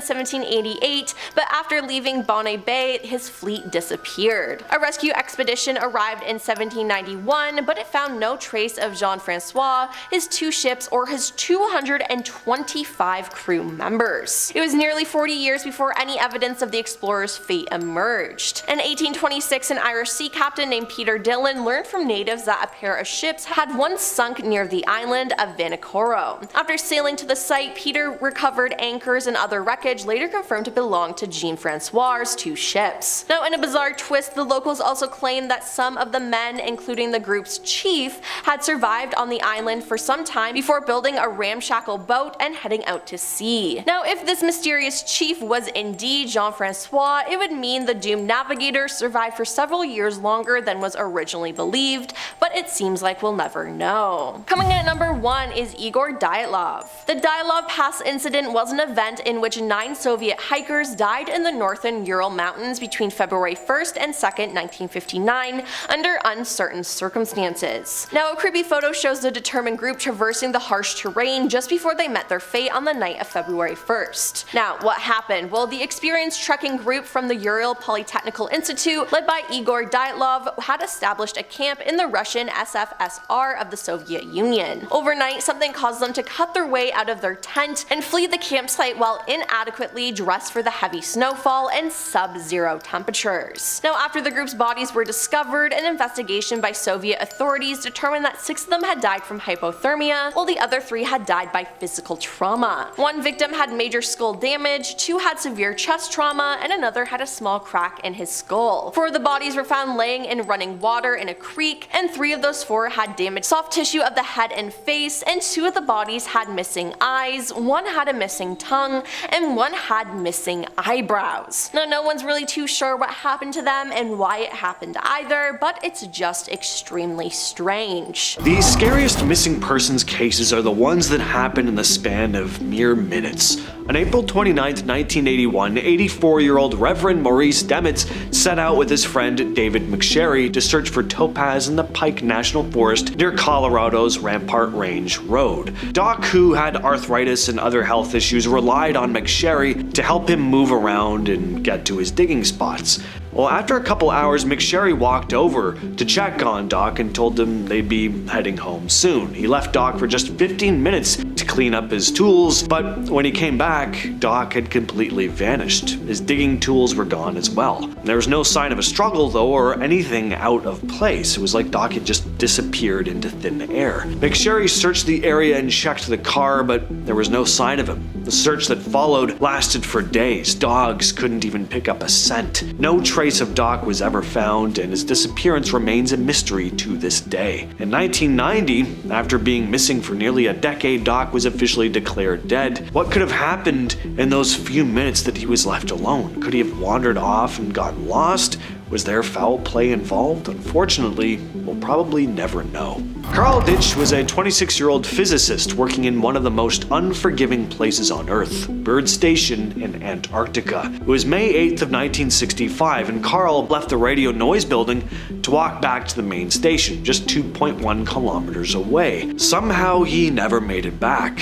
1788, but after leaving Bonnet Bay, his fleet disappeared. A rescue expedition arrived in 1791, but it found no trace of Jean-François, his 2 ships, or his 225 crew members. It was nearly 40 years before any evidence of the explorer's fate emerged. In 1826, an Irish sea captain named Peter Dillon learned from natives that a pair of ships had once sunk near the island of Vanikoro. After sailing to the site, Peter recovered anchors and other wreckage later confirmed to belong to Jean-François' 2 ships. Now, in a bizarre twist, the locals also claimed that some of the men, including the group's chief, had survived on the island for some time before building a ramshackle boat and heading out to sea. Now, if this mysterious chief was indeed Jean-François, it would mean the doomed navigator survived for several years longer than was originally believed, but it seems like we'll never know. Coming in at number 1 is Igor Dyatlov. The Dyatlov Pass incident was an event in which 9 Soviet hikers died in the northern Ural Mountains between February 1st and 2nd, 1959, under uncertain circumstances. Now, a creepy photo shows the determined group traversing the harsh terrain just before they met their fate on the night of February 1st. Now, what happened? Well, the experienced trekking group from the Ural Polytechnical Institute, led by Igor Dyatlov, had established a camp in the Russian SFSR of the Soviet Union. Overnight, something caused them to cut their way out of their tent and flee the campsite while inadequately dressed for the heavy snowfall and sub-zero temperatures. Now, after the group's bodies were discovered, an investigation by Soviet authorities determined that 6 of them had died from hypothermia, while the other 3 had died by physical trauma. One victim had major skull damage, 2 had severe chest trauma, and another had a small crack in his skull. 4 of the bodies were found laying in running water in a creek, and 3 of those 4 had damaged soft tissue of the head and face, and 2 of the bodies had missing eyes, 1 had a missing tongue, and 1 had missing eyebrows. Now, no one's really too sure what happened to them and why it happened either, but it's just extremely strange. The scariest missing persons cases are the ones that happen in the span of mere minutes. On April 29, 1981, 84-year-old Reverend Maurice Dametz set out with his friend David McSherry to search for topaz in the Pike National Forest near Colorado's Rampart Range Road. Doc, who had arthritis and other health issues, relied on McSherry to help him move around and get to his digging spots. Well, after a couple hours, McSherry walked over to check on Doc and told him they'd be heading home soon. He left Doc for just 15 minutes to clean up his tools, but when he came back, Doc had completely vanished. His digging tools were gone as well. There was no sign of a struggle, though, or anything out of place. It was like Doc had just disappeared into thin air. McSherry searched the area and checked the car, but there was no sign of him. The search that followed lasted for days. Dogs couldn't even pick up a scent. No trace of Doc was ever found, and his disappearance remains a mystery to this day. In 1990, after being missing for nearly a decade, Doc was officially declared dead. What could have happened in those few minutes that he was left alone? Could he have wandered off and gotten lost? Was there foul play involved? Unfortunately, we'll probably never know. Carl Ditch was a 26-year-old physicist working in one of the most unforgiving places on Earth, Byrd Station in Antarctica. It was May 8th of 1965, and Carl left the radio noise building to walk back to the main station, just 2.1 kilometers away. Somehow he never made it back.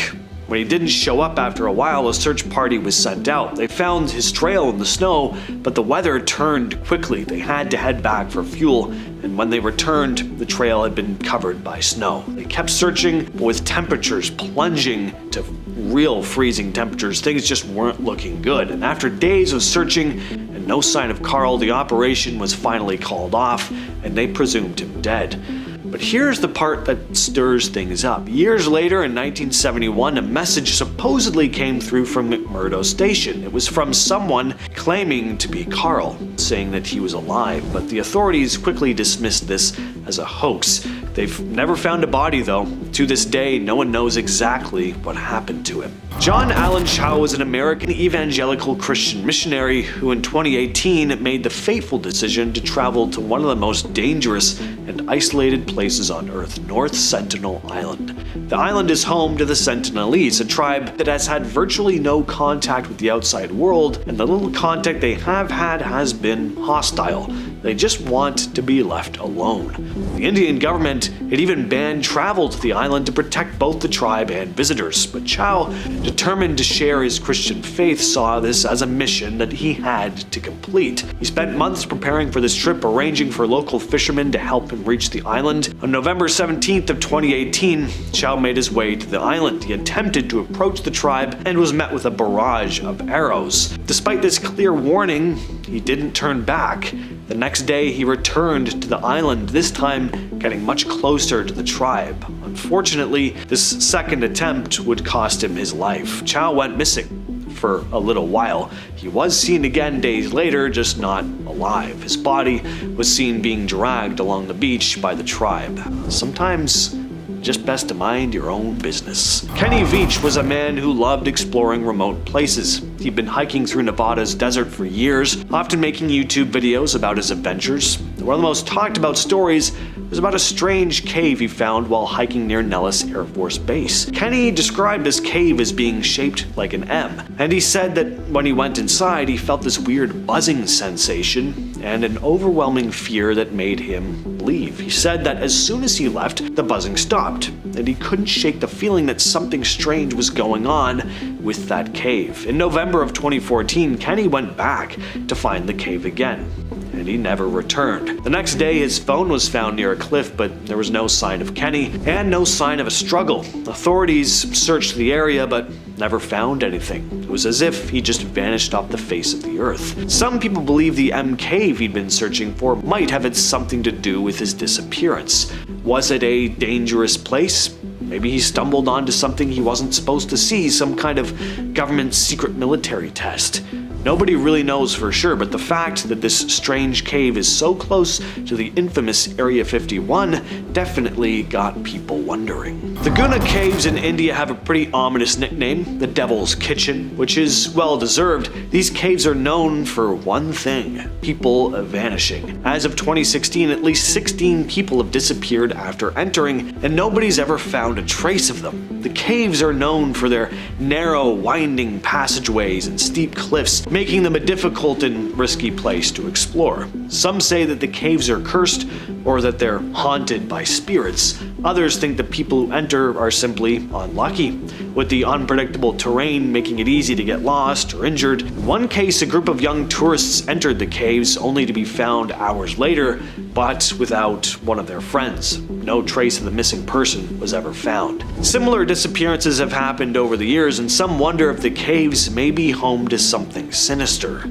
When he didn't show up after a while, a search party was sent out. They found his trail in the snow, but the weather turned quickly. They had to head back for fuel, and when they returned, the trail had been covered by snow. They kept searching, but with temperatures plunging to real freezing temperatures, things just weren't looking good. And after days of searching and no sign of Carl, the operation was finally called off, and they presumed him dead. But here's the part that stirs things up. Years later, in 1971, a message supposedly came through from McMurdo Station. It was from someone claiming to be Carl, saying that he was alive, but the authorities quickly dismissed this as a hoax. They've never found a body, though. To this day, no one knows exactly what happened to him. John Allen Chau was an American evangelical Christian missionary who in 2018 made the fateful decision to travel to one of the most dangerous and isolated places on Earth, North Sentinel Island. The island is home to the Sentinelese, a tribe that has had virtually no contact with the outside world, and the little contact they have had has been hostile. They just want to be left alone. The Indian government had even banned travel to the island to protect both the tribe and visitors, but Chau, determined to share his Christian faith, saw this as a mission that he had to complete. He spent months preparing for this trip, arranging for local fishermen to help him reach the island. On November 17th of 2018, Chau made his way to the island. He attempted to approach the tribe and was met with a barrage of arrows. Despite this clear warning, he didn't turn back. The next day, he returned to the island, this time getting much closer to the tribe. Unfortunately, this second attempt would cost him his life. Chau went missing for a little while. He was seen again days later, just not alive. His body was seen being dragged along the beach by the tribe. Sometimes just best to mind your own business. Kenny Veach was a man who loved exploring remote places. He'd been hiking through Nevada's desert for years, often making YouTube videos about his adventures. One of the most talked about stories was about a strange cave he found while hiking near Nellis Air Force Base. Kenny described this cave as being shaped like an M, and he said that when he went inside, he felt this weird buzzing sensation and an overwhelming fear that made him leave. He said that as soon as he left, the buzzing stopped, and he couldn't shake the feeling that something strange was going on with that cave. In November of 2014, Kenny went back to find the cave again, and he never returned. The next day, his phone was found near a cliff, but there was no sign of Kenny and no sign of a struggle. Authorities searched the area, but never found anything. It was as if he just vanished off the face of the earth. Some people believe the M cave he'd been searching for might have had something to do with his disappearance. Was it a dangerous place? Maybe he stumbled onto something he wasn't supposed to see, some kind of government secret military test. Nobody really knows for sure, but the fact that this strange cave is so close to the infamous Area 51 definitely got people wondering. The Goona Caves in India have a pretty ominous nickname, the Devil's Kitchen, which is well deserved. These caves are known for one thing: people vanishing. As of 2016, at least 16 people have disappeared after entering, and nobody's ever found a trace of them. The caves are known for their narrow, winding passageways and steep cliffs, making them a difficult and risky place to explore. Some say that the caves are cursed or that they're haunted by spirits, Others think the people who enter are simply unlucky, with the unpredictable terrain making it easy to get lost or injured. In one case, a group of young tourists entered the caves only to be found hours later, but without one of their friends. No trace of the missing person was ever found. Similar disappearances have happened over the years, and some wonder if the caves may be home to something sinister.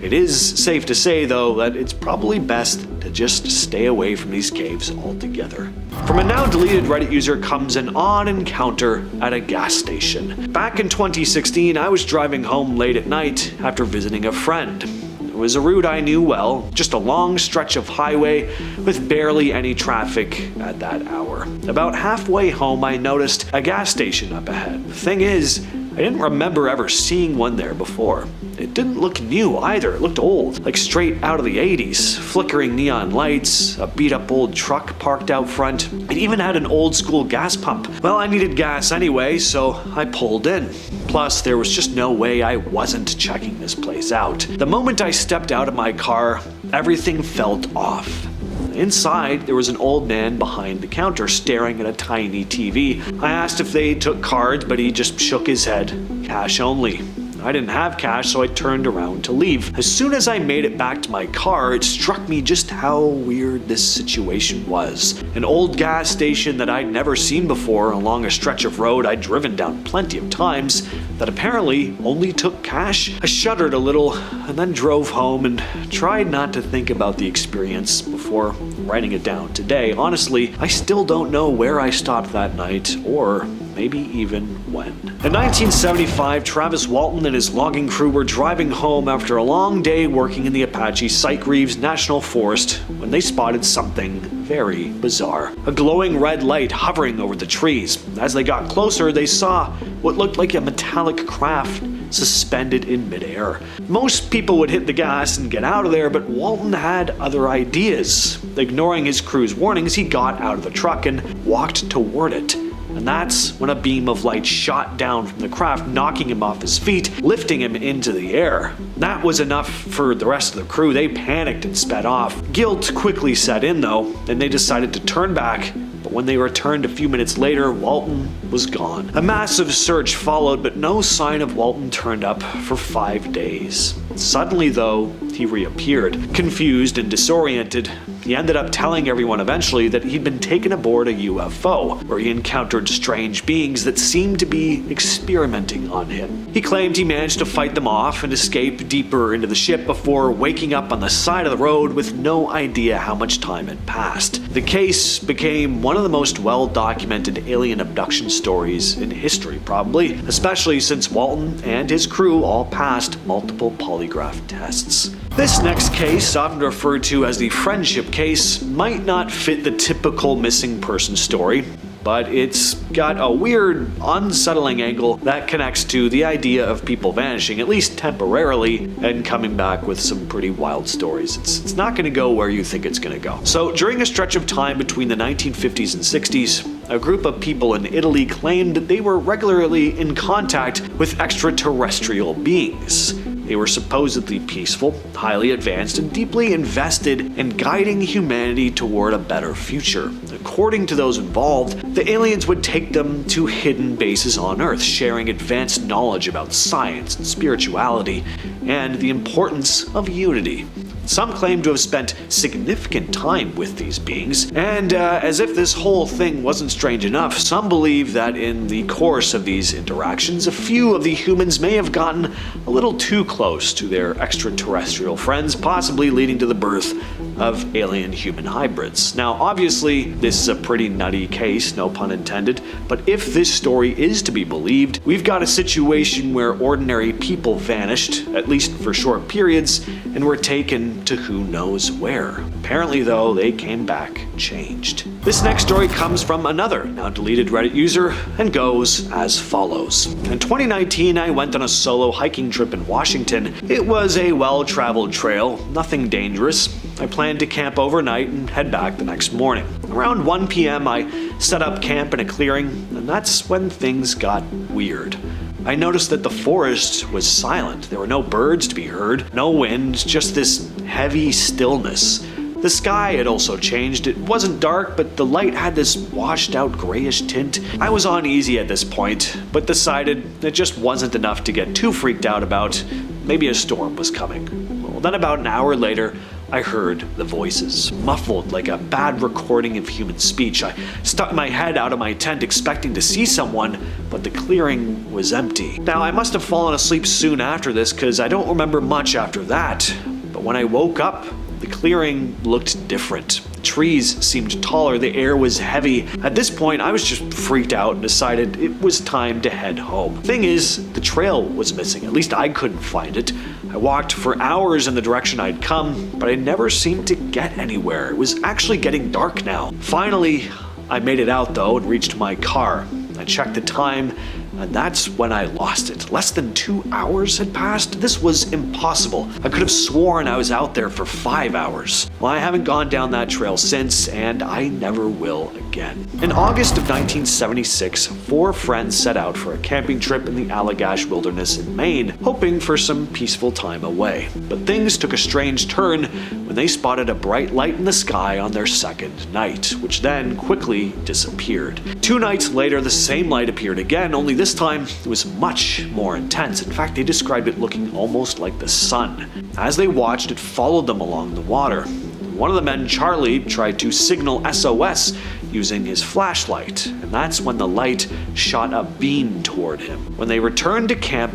It is safe to say, though, that it's probably best to just stay away from these caves altogether. From a now deleted Reddit user comes an odd encounter at a gas station. Back in 2016, I was driving home late at night after visiting a friend. It was a route I knew well, just a long stretch of highway with barely any traffic at that hour. About halfway home, I noticed a gas station up ahead. The thing is, I didn't remember ever seeing one there before. It didn't look new either, it looked old, like straight out of the 80s. Flickering neon lights, a beat up old truck parked out front. It even had an old school gas pump. Well, I needed gas anyway, so I pulled in. Plus, there was just no way I wasn't checking this place out. The moment I stepped out of my car, everything felt off. Inside, there was an old man behind the counter staring at a tiny TV. I asked if they took cards, but he just shook his head. Cash only. I didn't have cash, so I turned around to leave. As soon as I made it back to my car, it struck me just how weird this situation was. An old gas station that I'd never seen before along a stretch of road I'd driven down plenty of times that apparently only took cash. I shuddered a little and then drove home and tried not to think about the experience before writing it down today. Honestly, I still don't know where I stopped that night or maybe even when. In 1975, Travis Walton and his logging crew were driving home after a long day working in the Apache Site-Greaves National Forest when they spotted something very bizarre. A glowing red light hovering over the trees. As they got closer, they saw what looked like a metallic craft suspended in midair. Most people would hit the gas and get out of there, but Walton had other ideas. Ignoring his crew's warnings, he got out of the truck and walked toward it. And that's when a beam of light shot down from the craft, knocking him off his feet, lifting him into the air. That was enough for the rest of the crew. They panicked and sped off. Guilt quickly set in though, and they decided to turn back. But when they returned a few minutes later, Walton was gone. A massive search followed, but no sign of Walton turned up for 5 days. Suddenly though, he reappeared. Confused and disoriented, he ended up telling everyone eventually that he'd been taken aboard a UFO, where he encountered strange beings that seemed to be experimenting on him. He claimed he managed to fight them off and escape deeper into the ship before waking up on the side of the road with no idea how much time had passed. The case became one of the most well-documented alien abduction stories in history, probably, especially since Walton and his crew all passed multiple polygraph tests. This next case, often referred to as the friendship case, might not fit the typical missing person story, but it's got a weird, unsettling angle that connects to the idea of people vanishing, at least temporarily, and coming back with some pretty wild stories. It's not going to go where you think it's going to go. So, during a stretch of time between the 1950s and 60s, a group of people in Italy claimed that they were regularly in contact with extraterrestrial beings. They were supposedly peaceful, highly advanced, and deeply invested in guiding humanity toward a better future. According to those involved, the aliens would take them to hidden bases on Earth, sharing advanced knowledge about science and spirituality, and the importance of unity. Some claim to have spent significant time with these beings, and as if this whole thing wasn't strange enough, some believe that in the course of these interactions, a few of the humans may have gotten a little too close to their extraterrestrial friends, possibly leading to the birth of alien-human hybrids. Now, obviously, this is a pretty nutty case, no pun intended, but if this story is to be believed, we've got a situation where ordinary people vanished, at least for short periods, and were taken to who knows where. Apparently though, they came back changed. This next story comes from another now deleted Reddit user and goes as follows. In 2019, I went on a solo hiking trip in Washington. It was a well-traveled trail, nothing dangerous. I planned to camp overnight and head back the next morning. Around 1 p.m. I set up camp in a clearing, and that's when things got weird. I noticed that the forest was silent. There were no birds to be heard, no wind, just this heavy stillness. The sky had also changed. It wasn't dark, but the light had this washed out grayish tint. I was uneasy at this point, but decided it just wasn't enough to get too freaked out about. Maybe a storm was coming. Well, then about an hour later, I heard the voices, muffled like a bad recording of human speech. I stuck my head out of my tent expecting to see someone, but the clearing was empty. Now, I must have fallen asleep soon after this because I don't remember much after that. But when I woke up, the clearing looked different. The trees seemed taller, the air was heavy. At this point, I was just freaked out and decided it was time to head home. Thing is, the trail was missing, at least I couldn't find it. I walked for hours in the direction I'd come, but I never seemed to get anywhere. It was actually getting dark now. Finally, I made it out though and reached my car. I checked the time, and that's when I lost it. Less than 2 hours had passed? This was impossible. I could have sworn I was out there for 5 hours. Well, I haven't gone down that trail since, and I never will again. In August of 1976, 4 friends set out for a camping trip in the Allagash Wilderness in Maine, hoping for some peaceful time away. But things took a strange turn when they spotted a bright light in the sky on their second night, which then quickly disappeared. 2 nights later, the same light appeared again, only this time it was much more intense. In fact, they described it looking almost like the sun. As they watched, it followed them along the water. One of the men, Charlie, tried to signal SOS using his flashlight, and that's when the light shot a beam toward him. When they returned to camp,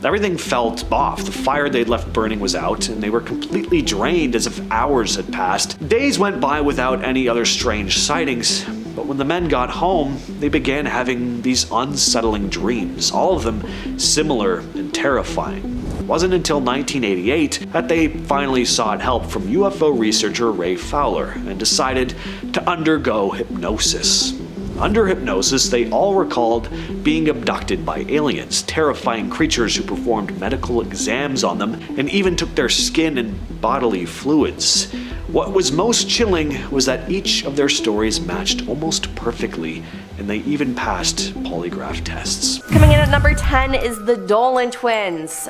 everything felt off. The fire they'd left burning was out, and they were completely drained as if hours had passed. Days went by without any other strange sightings, but when the men got home, they began having these unsettling dreams, all of them similar and terrifying. It wasn't until 1988 that they finally sought help from UFO researcher Ray Fowler and decided to undergo hypnosis. Under hypnosis, they all recalled being abducted by aliens, terrifying creatures who performed medical exams on them and even took their skin and bodily fluids. What was most chilling was that each of their stories matched almost perfectly, and they even passed polygraph tests. Coming in at number 10 is the Dolan twins.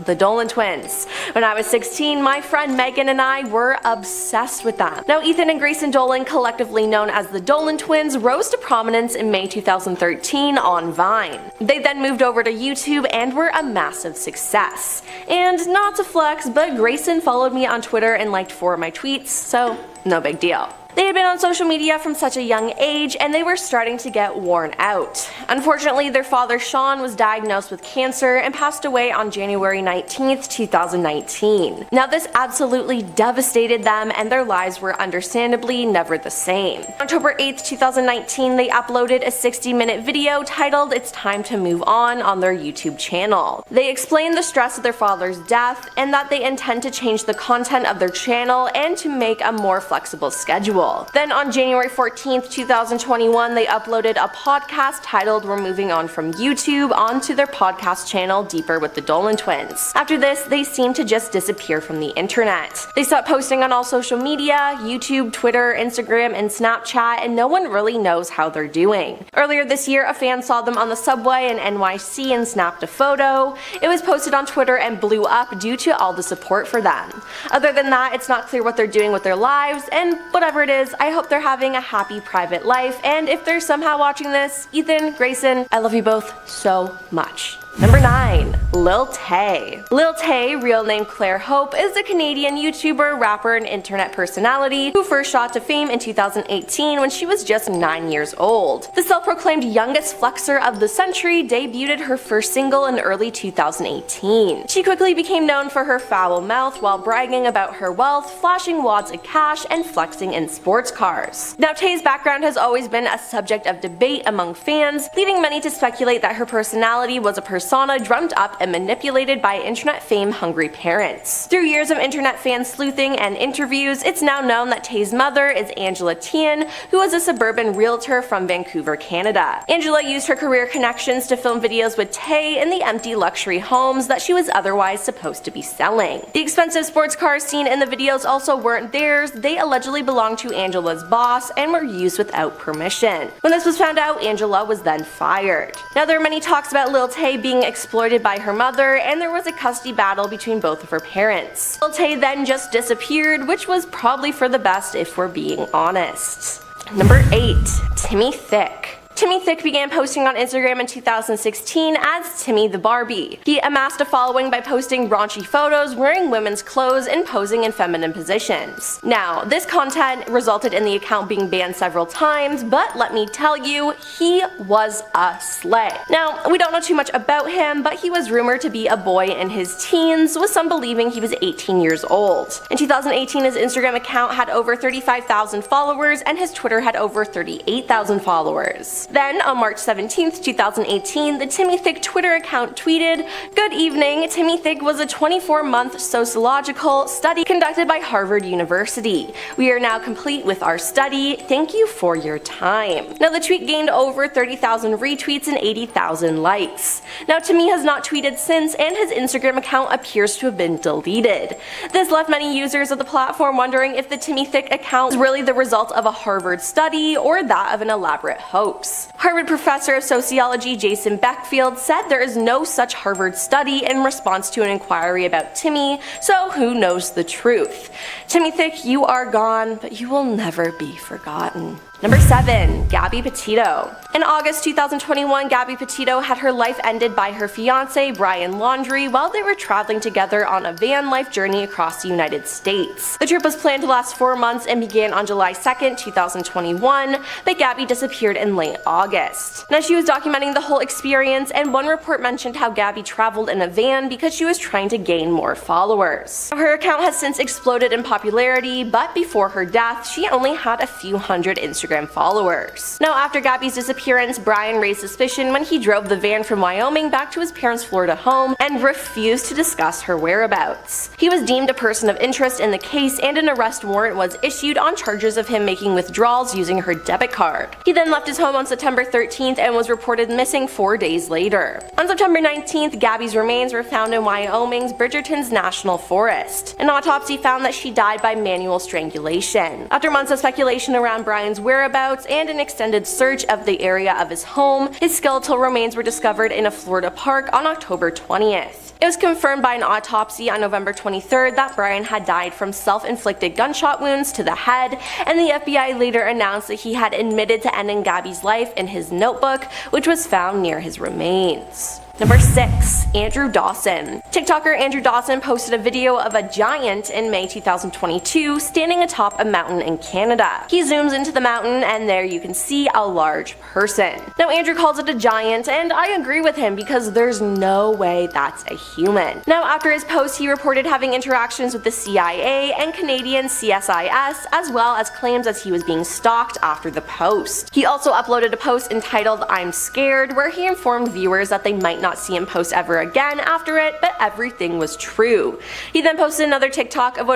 The Dolan twins. When I was 16, my friend Megan and I were obsessed with them. Now, Ethan and Grayson Dolan, collectively known as the Dolan twins, rose to prominence in May 2013 on Vine. They then moved over to YouTube and were a massive success. And not to flex, but Grayson followed me on Twitter and liked 4 of my tweets, so no big deal. They had been on social media from such a young age, and they were starting to get worn out. Unfortunately, their father Sean was diagnosed with cancer and passed away on January 19th, 2019. Now, this absolutely devastated them, and their lives were understandably never the same. On October 8th, 2019, they uploaded a 60-minute video titled "It's Time to Move On" their YouTube channel. They explained the stress of their father's death and that they intend to change the content of their channel and to make a more flexible schedule. Then on January 14th, 2021, they uploaded a podcast titled "We're Moving On from YouTube" onto their podcast channel Deeper with the Dolan Twins. After this, they seemed to just disappear from the internet. They stopped posting on all social media, YouTube, Twitter, Instagram, and Snapchat, and no one really knows how they're doing. Earlier this year, a fan saw them on the subway in NYC and snapped a photo. It was posted on Twitter and blew up due to all the support for them. Other than that, it's not clear what they're doing with their lives, and whatever it is, I hope they're having a happy private life, and if they're somehow watching this, Ethan, Grayson, I love you both so much. Number 9. Lil Tay. Lil Tay, real name Claire Hope, is a Canadian YouTuber, rapper, and internet personality who first shot to fame in 2018 when she was just 9 years old. The self-proclaimed youngest flexer of the century debuted her first single in early 2018. She quickly became known for her foul mouth while bragging about her wealth, flashing wads of cash, and flexing in sports cars. Now, Tay's background has always been a subject of debate among fans, leading many to speculate that her personality was a persona drummed up and manipulated by internet fame-hungry parents. Through years of internet fan sleuthing and interviews, it's now known that Tay's mother is Angela Tien, who was a suburban realtor from Vancouver, Canada. Angela used her career connections to film videos with Tay in the empty luxury homes that she was otherwise supposed to be selling. The expensive sports cars seen in the videos also weren't theirs. They allegedly belonged to Angela's boss and were used without permission. When this was found out, Angela was then fired. Now, there are many talks about Lil Tay being being exploited by her mother, and there was a custody battle between both of her parents. Tay then just disappeared, which was probably for the best if we're being honest. Number 8. Timmy Thick. Timmy Thick began posting on Instagram in 2016 as Timmy the Barbie. He amassed a following by posting raunchy photos, wearing women's clothes, and posing in feminine positions. Now, this content resulted in the account being banned several times, but let me tell you, he was a slay. Now, we don't know too much about him, but he was rumored to be a boy in his teens, with some believing he was 18 years old. In 2018, his Instagram account had over 35,000 followers, and his Twitter had over 38,000 followers. Then, on March 17th, 2018, the Timmy Thick Twitter account tweeted, "Good evening, Timmy Thick was a 24-month sociological study conducted by Harvard University. We are now complete with our study. Thank you for your time." Now, the tweet gained over 30,000 retweets and 80,000 likes. Now, Timmy has not tweeted since, and his Instagram account appears to have been deleted. This left many users of the platform wondering if the Timmy Thick account is really the result of a Harvard study or that of an elaborate hoax. Harvard professor of sociology Jason Beckfield said there is no such Harvard study in response to an inquiry about Timmy, so who knows the truth. Timmy Thick, you are gone, but you will never be forgotten. Number 7. Gabby Petito. In August 2021, Gabby Petito had her life ended by her fiancé, Brian Laundrie, while they were traveling together on a van life journey across the United States. The trip was planned to last 4 months and began on July 2nd, 2021, but Gabby disappeared in late August. Now, she was documenting the whole experience, and one report mentioned how Gabby traveled in a van because she was trying to gain more followers. Her account has since exploded in popularity, but before her death, she only had a few hundred Instagram followers. Now, after Gabby's disappearance, Brian raised suspicion when he drove the van from Wyoming back to his parents' Florida home and refused to discuss her whereabouts. He was deemed a person of interest in the case, and an arrest warrant was issued on charges of him making withdrawals using her debit card. He then left his home on September 13th and was reported missing 4 days later. On September 19th, Gabby's remains were found in Wyoming's Bridgerton's National Forest. An autopsy found that she died by manual strangulation. After months of speculation around Brian's whereabouts and an extended search of the area of his home, his skeletal remains were discovered in a Florida park on October 20th. It was confirmed by an autopsy on November 23rd that Brian had died from self-inflicted gunshot wounds to the head, and the FBI later announced that he had admitted to ending Gabby's life in his notebook, which was found near his remains. Number 6. Andrew Dawson. TikToker Andrew Dawson posted a video of a giant in May 2022 standing atop a mountain in Canada. He zooms into the mountain, and there you can see a large person. Now, Andrew calls it a giant, and I agree with him because there's no way that's a human. Now, after his post, he reported having interactions with the CIA and Canadian CSIS, as well as claims that he was being stalked after the post. He also uploaded a post entitled "I'm Scared," where he informed viewers that they might not see him post ever again after it, but everything was true. He then posted another TikTok of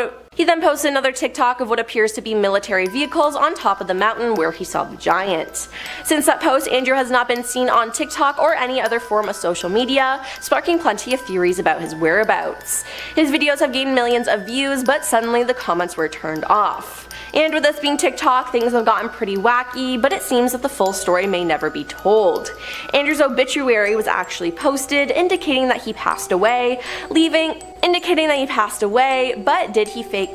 what appears to be military vehicles on top of the mountain where he saw the giant. Since that post, Andrew has not been seen on TikTok or any other form of social media, sparking plenty of theories about his whereabouts. His videos have gained millions of views, but suddenly the comments were turned off. And with this being TikTok, things have gotten pretty wacky, but it seems that the full story may never be told. Andrew's obituary was actually posted, indicating that he passed away, but did he fake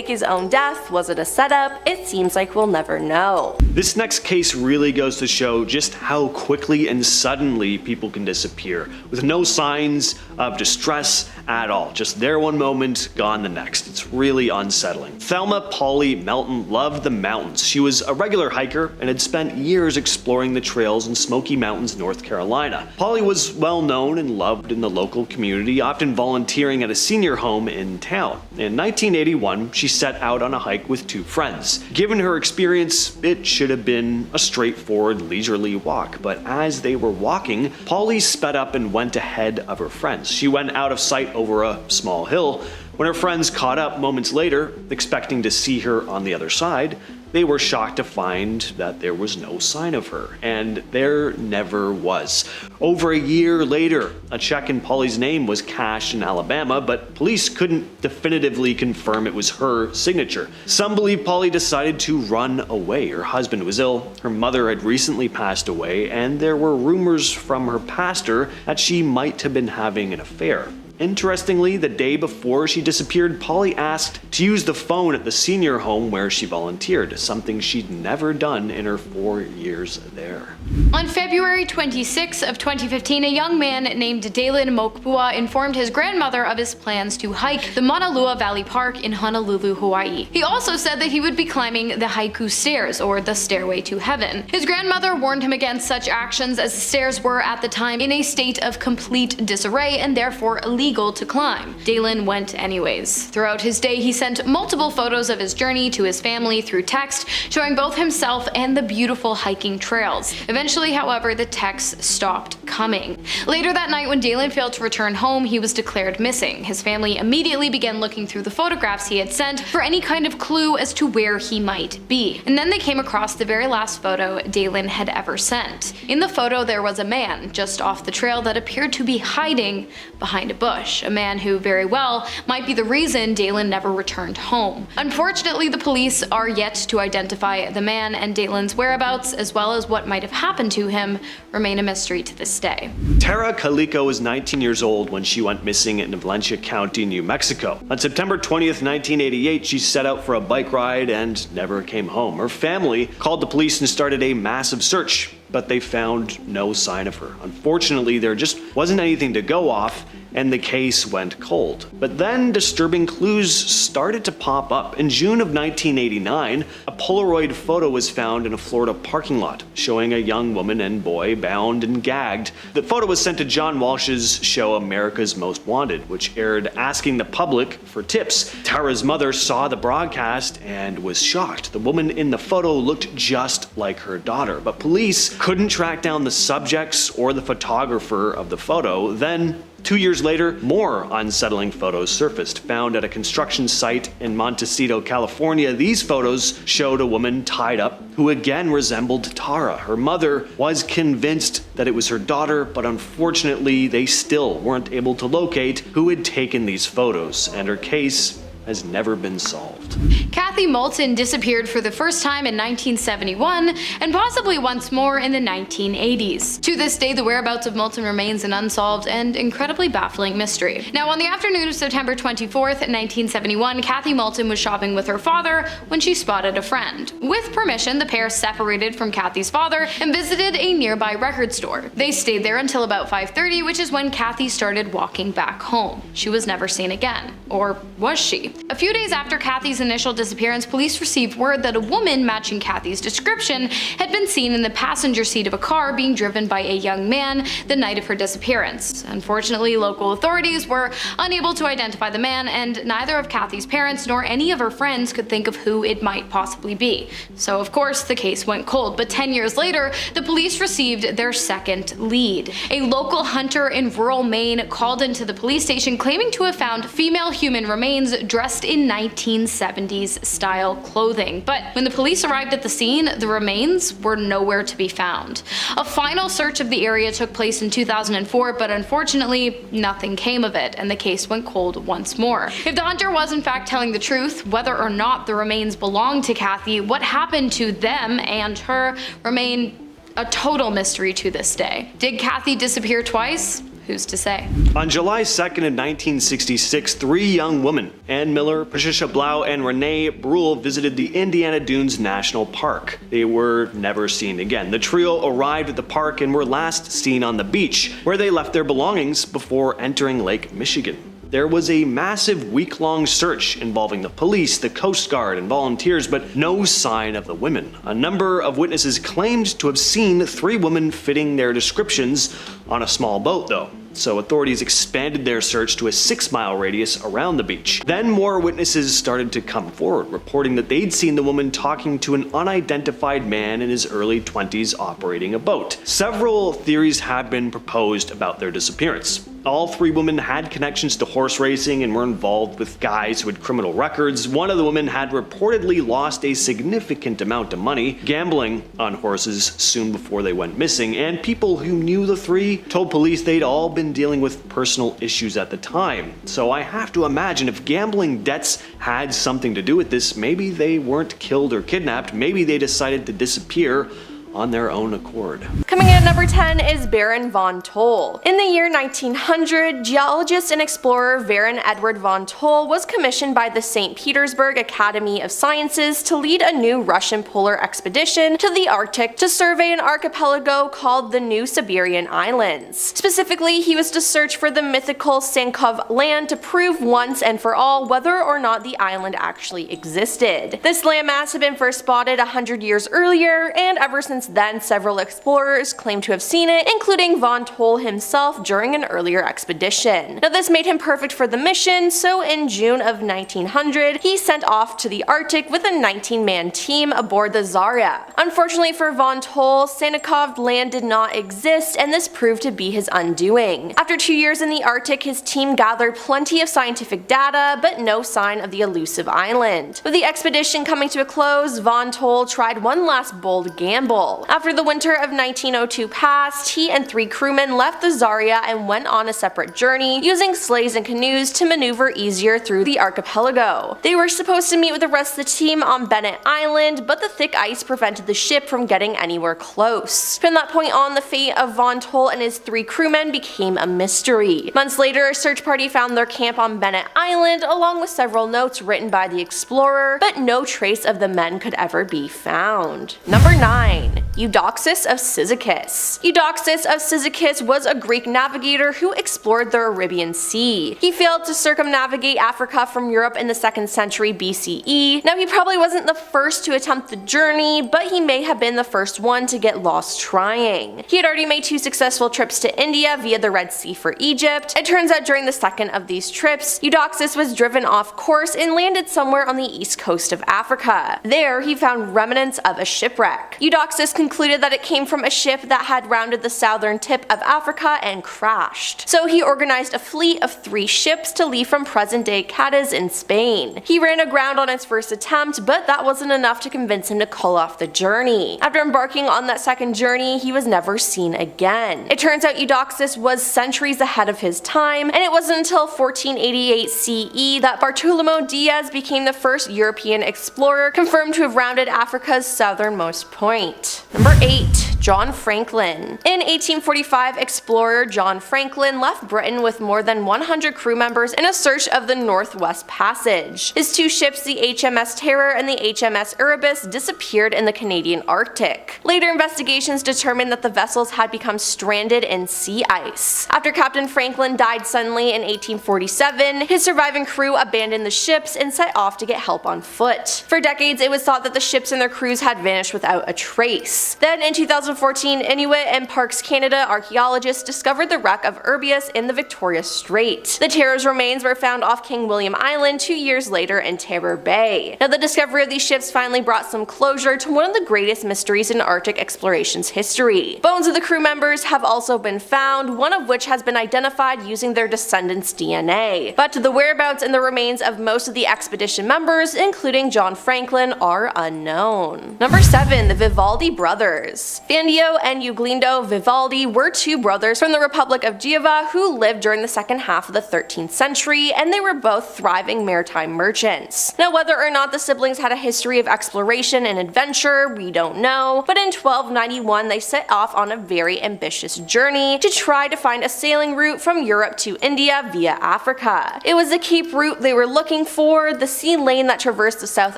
his own death? Was it a setup? It seems like we'll never know. This next case really goes to show just how quickly and suddenly people can disappear, with no signs of distress at all. Just there one moment, gone the next. It's really unsettling. Thelma Polly Melton loved the mountains. She was a regular hiker and had spent years exploring the trails in Smoky Mountains, North Carolina. Polly was well known and loved in the local community, often volunteering at a senior home in town. In 1981, she set out on a hike with 2 friends. Given her experience, it should have been a straightforward, leisurely walk, but as they were walking, Polly sped up and went ahead of her friends. She went out of sight over a small hill, When her friends caught up moments later, expecting to see her on the other side, they were shocked to find that there was no sign of her, and there never was. Over a year later, a check in Polly's name was cashed in Alabama, but police couldn't definitively confirm it was her signature. Some believe Polly decided to run away. Her husband was ill, her mother had recently passed away, and there were rumors from her pastor that she might have been having an affair. Interestingly, the day before she disappeared, Polly asked to use the phone at the senior home where she volunteered, something she'd never done in her 4 years there. On February 26 of 2015, a young man named Dalen Mokbua informed his grandmother of his plans to hike the Mauna Lua Valley Park in Honolulu, Hawaii. He also said that he would be climbing the Haiku Stairs, or the Stairway to Heaven. His grandmother warned him against such actions, as the stairs were at the time in a state of complete disarray and therefore illegal to climb. Dalen went anyways. Throughout his day, he sent multiple photos of his journey to his family through text, showing both himself and the beautiful hiking trails. Eventually, however, the texts stopped coming. Later that night, when Dalen failed to return home, he was declared missing. His family immediately began looking through the photographs he had sent for any kind of clue as to where he might be. And then they came across the very last photo Dalen had ever sent. In the photo, there was a man just off the trail that appeared to be hiding behind a bush, a man who very well might be the reason Dalen never returned home. Unfortunately, the police are yet to identify the man, and Dalen's whereabouts, as well as what might have happened to him, remain a mystery to this day. Tara Calico was 19 years old when she went missing in Valencia County, New Mexico. On September 20th, 1988, she set out for a bike ride and never came home. Her family called the police and started a massive search, but they found no sign of her. Unfortunately, there just wasn't anything to go off, and the case went cold. But then disturbing clues started to pop up. In June of 1989, a Polaroid photo was found in a Florida parking lot showing a young woman and boy bound and gagged. The photo was sent to John Walsh's show America's Most Wanted, which aired asking the public for tips. Tara's mother saw the broadcast and was shocked. The woman in the photo looked just like her daughter, but police couldn't track down the subjects or the photographer of the photo. Then 2 years later, more unsettling photos surfaced. Found at a construction site in Montecito, California, these photos showed a woman tied up who again resembled Tara. Her mother was convinced that it was her daughter, but unfortunately, they still weren't able to locate who had taken these photos, and her case has never been solved. Kathy Moulton disappeared for the first time in 1971 and possibly once more in the 1980s. To this day, the whereabouts of Moulton remains an unsolved and incredibly baffling mystery. Now, on the afternoon of September 24th, 1971, Kathy Moulton was shopping with her father when she spotted a friend. With permission, the pair separated from Kathy's father and visited a nearby record store. They stayed there until about 5:30, which is when Kathy started walking back home. She was never seen again. Or was she? A few days after Kathy's initial disappearance, police received word that a woman matching Kathy's description had been seen in the passenger seat of a car being driven by a young man the night of her disappearance. Unfortunately, local authorities were unable to identify the man, and neither of Kathy's parents nor any of her friends could think of who it might possibly be. So of course the case went cold, but 10 years later, the police received their second lead. A local hunter in rural Maine called into the police station claiming to have found female human remains dressed in 1970s style clothing. But when the police arrived at the scene, the remains were nowhere to be found. A final search of the area took place in 2004, but unfortunately, nothing came of it, and the case went cold once more. If the hunter was in fact telling the truth, whether or not the remains belonged to Kathy, what happened to them and her remain a total mystery to this day. Did Kathy disappear twice? Who's to say? On July 2nd of 1966, three young women, Ann Miller, Patricia Blau, and Renee Bruhl, visited the Indiana Dunes National Park. They were never seen again. The trio arrived at the park and were last seen on the beach, where they left their belongings before entering Lake Michigan. There was a massive week-long search involving the police, the Coast Guard, and volunteers, but no sign of the women. A number of witnesses claimed to have seen three women fitting their descriptions on a small boat, though. So authorities expanded their search to a 6-mile radius around the beach. Then more witnesses started to come forward, reporting that they'd seen the woman talking to an unidentified man in his early 20s operating a boat. Several theories have been proposed about their disappearance. All three women had connections to horse racing and were involved with guys who had criminal records. One of the women had reportedly lost a significant amount of money gambling on horses soon before they went missing, and people who knew the three told police they'd all been dealing with personal issues at the time. So I have to imagine if gambling debts had something to do with this, maybe they weren't killed or kidnapped, maybe they decided to disappear on their own accord. Coming in at number 10 is Baron von Toll. In the year 1900, geologist and explorer Baron Edward von Toll was commissioned by the St. Petersburg Academy of Sciences to lead a new Russian polar expedition to the Arctic to survey an archipelago called the New Siberian Islands. Specifically, he was to search for the mythical Sankov land to prove once and for all whether or not the island actually existed. This landmass had been first spotted 100 years earlier, and ever since then several explorers claim to have seen it, including von Toll himself during an earlier expedition. Now this made him perfect for the mission, so in June of 1900 he sent off to the Arctic with a 19-man team aboard the Zarya. Unfortunately for von Toll, Sankov land did not exist, and this proved to be his undoing. After 2 years in the Arctic, his team gathered plenty of scientific data, but no sign of the elusive island. With the expedition coming to a close, von Toll tried one last bold gamble. After the winter of 1902 passed, he and 3 crewmen left the Zarya and went on a separate journey, using sleighs and canoes to maneuver easier through the archipelago. They were supposed to meet with the rest of the team on Bennett Island, but the thick ice prevented the ship from getting anywhere close. From that point on, the fate of von Toll and his 3 crewmen became a mystery. Months later, a search party found their camp on Bennett Island, along with several notes written by the explorer, but no trace of the men could ever be found. Number 9. Eudoxus of Cyzicus. Eudoxus of Cyzicus was a Greek navigator who explored the Arabian Sea. He failed to circumnavigate Africa from Europe in the 2nd century BCE. Now he probably wasn't the first to attempt the journey, but he may have been the first one to get lost trying. He had already made 2 successful trips to India via the Red Sea for Egypt. It turns out during the second of these trips, Eudoxus was driven off course and landed somewhere on the east coast of Africa. There he found remnants of a shipwreck. Eudoxus concluded that it came from a ship that had rounded the southern tip of Africa and crashed. So he organized a fleet of 3 ships to leave from present-day Cadiz in Spain. He ran aground on his first attempt, but that wasn't enough to convince him to call off the journey. After embarking on that second journey, he was never seen again. It turns out Eudoxus was centuries ahead of his time, and it wasn't until 1488 CE that Bartolomé Diaz became the first European explorer confirmed to have rounded Africa's southernmost point. Number 8. John Franklin. In 1845, explorer John Franklin left Britain with more than 100 crew members in a search of the Northwest Passage. His 2 ships, the HMS Terror and the HMS Erebus, disappeared in the Canadian Arctic. Later investigations determined that the vessels had become stranded in sea ice. After Captain Franklin died suddenly in 1847, his surviving crew abandoned the ships and set off to get help on foot. For decades, it was thought that the ships and their crews had vanished without a trace. Then in 2014, Inuit and Parks Canada archaeologists discovered the wreck of Erbius in the Victoria Strait. The Terror's remains were found off King William Island 2 years later in Terror Bay. Now the discovery of these ships finally brought some closure to one of the greatest mysteries in Arctic exploration's history. Bones of the crew members have also been found, one of which has been identified using their descendants' DNA. But the whereabouts and the remains of most of the expedition members, including John Franklin, are unknown. Number 7. The Vivaldi brothers. Fandio and Uglindo Vivaldi were 2 brothers from the Republic of Giova who lived during the second half of the 13th century, and they were both thriving maritime merchants. Now whether or not the siblings had a history of exploration and adventure, we don't know, but in 1291 they set off on a very ambitious journey to try to find a sailing route from Europe to India via Africa. It was the Cape route they were looking for, the sea lane that traversed the South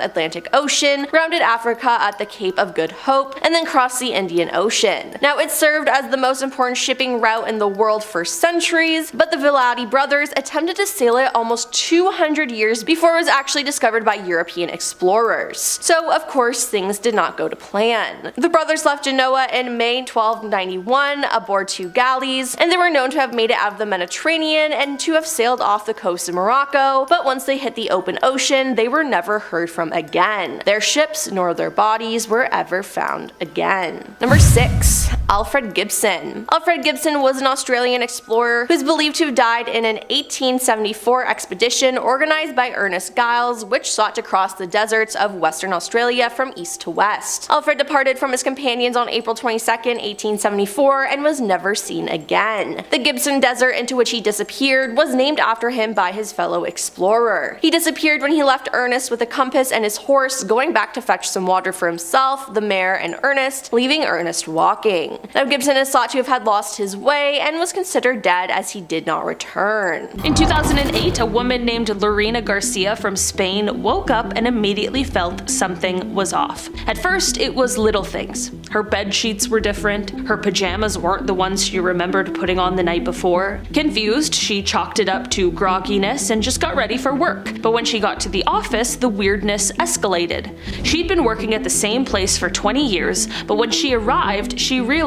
Atlantic Ocean, rounded Africa at the Cape of Good Hope, and then crossed the Indian Ocean. Now it served as the most important shipping route in the world for centuries, but the Vivaldi brothers attempted to sail it almost 200 years before it was actually discovered by European explorers. So of course things did not go to plan. The brothers left Genoa in May 1291 aboard 2 galleys, and they were known to have made it out of the Mediterranean and to have sailed off the coast of Morocco, but once they hit the open ocean, they were never heard from again. Their ships nor their bodies were ever found again. Number 6. Alfred Gibson. Alfred Gibson was an Australian explorer who is believed to have died in an 1874 expedition organized by Ernest Giles, which sought to cross the deserts of Western Australia from east to west. Alfred departed from his companions on April 22, 1874, and was never seen again. The Gibson Desert into which he disappeared was named after him by his fellow explorer. He disappeared when he left Ernest with a compass and his horse, going back to fetch some water for himself, the mare, and Ernest, leaving Ernest walking. Now Gibson is thought to have had lost his way and was considered dead as he did not return. In 2008, a woman named Lorena Garcia from Spain woke up and immediately felt something was off. At first, it was little things. Her bed sheets were different, her pajamas weren't the ones she remembered putting on the night before. Confused, she chalked it up to grogginess and just got ready for work. But when she got to the office, the weirdness escalated. She'd been working at the same place for 20 years, but when she arrived, she realized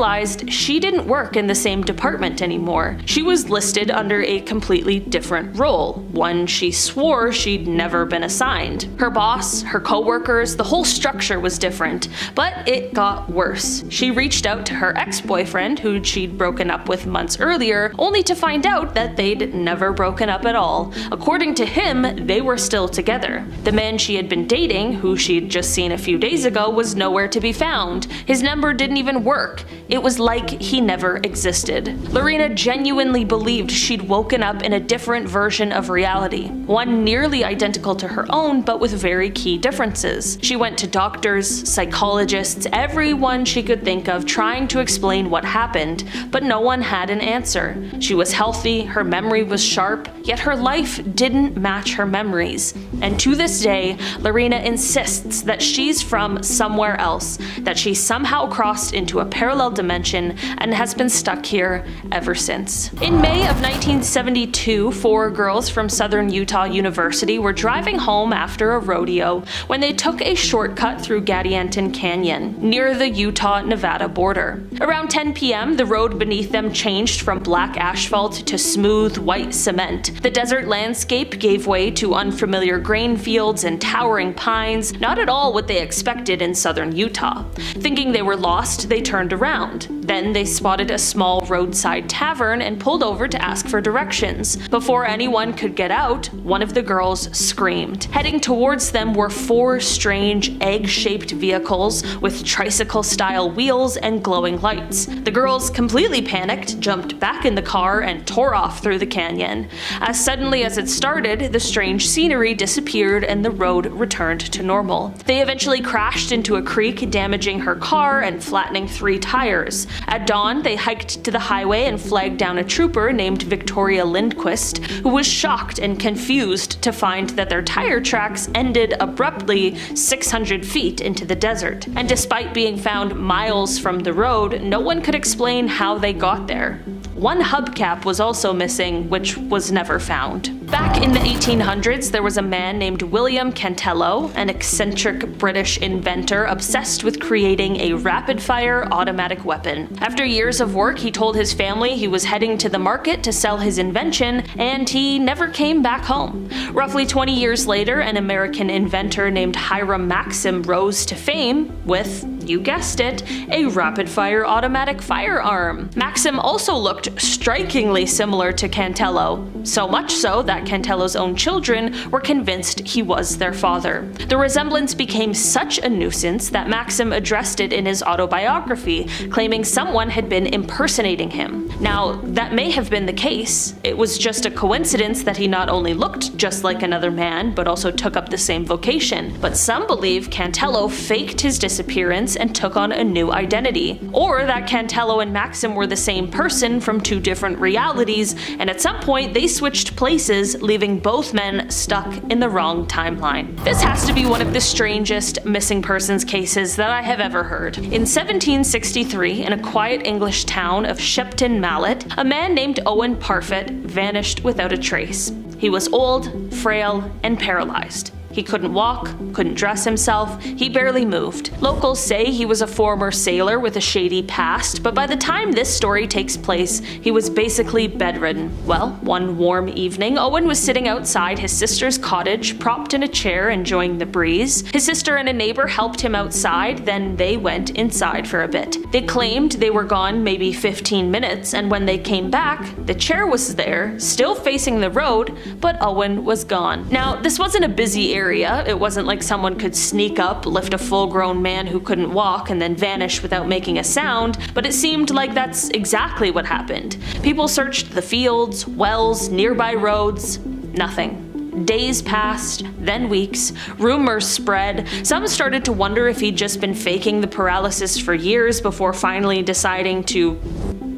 she didn't work in the same department anymore. She was listed under a completely different role, one she swore she'd never been assigned. Her boss, her coworkers, the whole structure was different, but it got worse. She reached out to her ex-boyfriend, who she'd broken up with months earlier, only to find out that they'd never broken up at all. According to him, they were still together. The man she had been dating, who she'd just seen a few days ago, was nowhere to be found. His number didn't even work. It was like he never existed. Lorena genuinely believed she'd woken up in a different version of reality, one nearly identical to her own, but with very key differences. She went to doctors, psychologists, everyone she could think of trying to explain what happened, but no one had an answer. She was healthy, her memory was sharp, yet her life didn't match her memories. And to this day, Lorena insists that she's from somewhere else, that she somehow crossed into a parallel dimension and has been stuck here ever since. In May of 1972, 4 girls from Southern Utah University were driving home after a rodeo when they took a shortcut through Gadianton Canyon, near the Utah-Nevada border. Around 10 p.m., the road beneath them changed from black asphalt to smooth white cement. The desert landscape gave way to unfamiliar grain fields and towering pines, not at all what they expected in southern Utah. Thinking they were lost, they turned around. Then they spotted a small roadside tavern and pulled over to ask for directions. Before anyone could get out, one of the girls screamed. Heading towards them were 4 strange egg-shaped vehicles with tricycle-style wheels and glowing lights. The girls, completely panicked, jumped back in the car and tore off through the canyon. As suddenly as it started, the strange scenery disappeared and the road returned to normal. They eventually crashed into a creek, damaging her car and flattening 3 tires. At dawn, they hiked to the highway and flagged down a trooper named Victoria Lindquist, who was shocked and confused to find that their tire tracks ended abruptly 600 feet into the desert. And despite being found miles from the road, no one could explain how they got there. One hubcap was also missing, which was never found. Back in the 1800s, there was a man named William Cantello, an eccentric British inventor obsessed with creating a rapid-fire automatic weapon. After years of work, he told his family he was heading to the market to sell his invention, and he never came back home. Roughly 20 years later, an American inventor named Hiram Maxim rose to fame with, you guessed it, a rapid-fire automatic firearm. Maxim also looked strikingly similar to Cantello, so much so that Cantello's own children were convinced he was their father. The resemblance became such a nuisance that Maxim addressed it in his autobiography, claiming someone had been impersonating him. Now, that may have been the case. It was just a coincidence that he not only looked just like another man, but also took up the same vocation. But some believe Cantello faked his disappearance and took on a new identity, or that Cantello and Maxim were the same person from 2 different realities, and at some point they switched places, leaving both men stuck in the wrong timeline. This has to be one of the strangest missing persons cases that I have ever heard. In 1763, in a quiet English town of Shepton Mallet, a man named Owen Parfett vanished without a trace. He was old, frail, and paralyzed. He couldn't walk, couldn't dress himself, he barely moved. Locals say he was a former sailor with a shady past, but by the time this story takes place, he was basically bedridden. Well, one warm evening, Owen was sitting outside his sister's cottage, propped in a chair enjoying the breeze. His sister and a neighbor helped him outside, then they went inside for a bit. They claimed they were gone maybe 15 minutes, and when they came back, the chair was there, still facing the road, but Owen was gone. Now, this wasn't a busy area. It wasn't like someone could sneak up, lift a full-grown man who couldn't walk, and then vanish without making a sound, but it seemed like that's exactly what happened. People searched the fields, wells, nearby roads. Nothing. Days passed, then weeks. Rumors spread. Some started to wonder if he'd just been faking the paralysis for years before finally deciding to...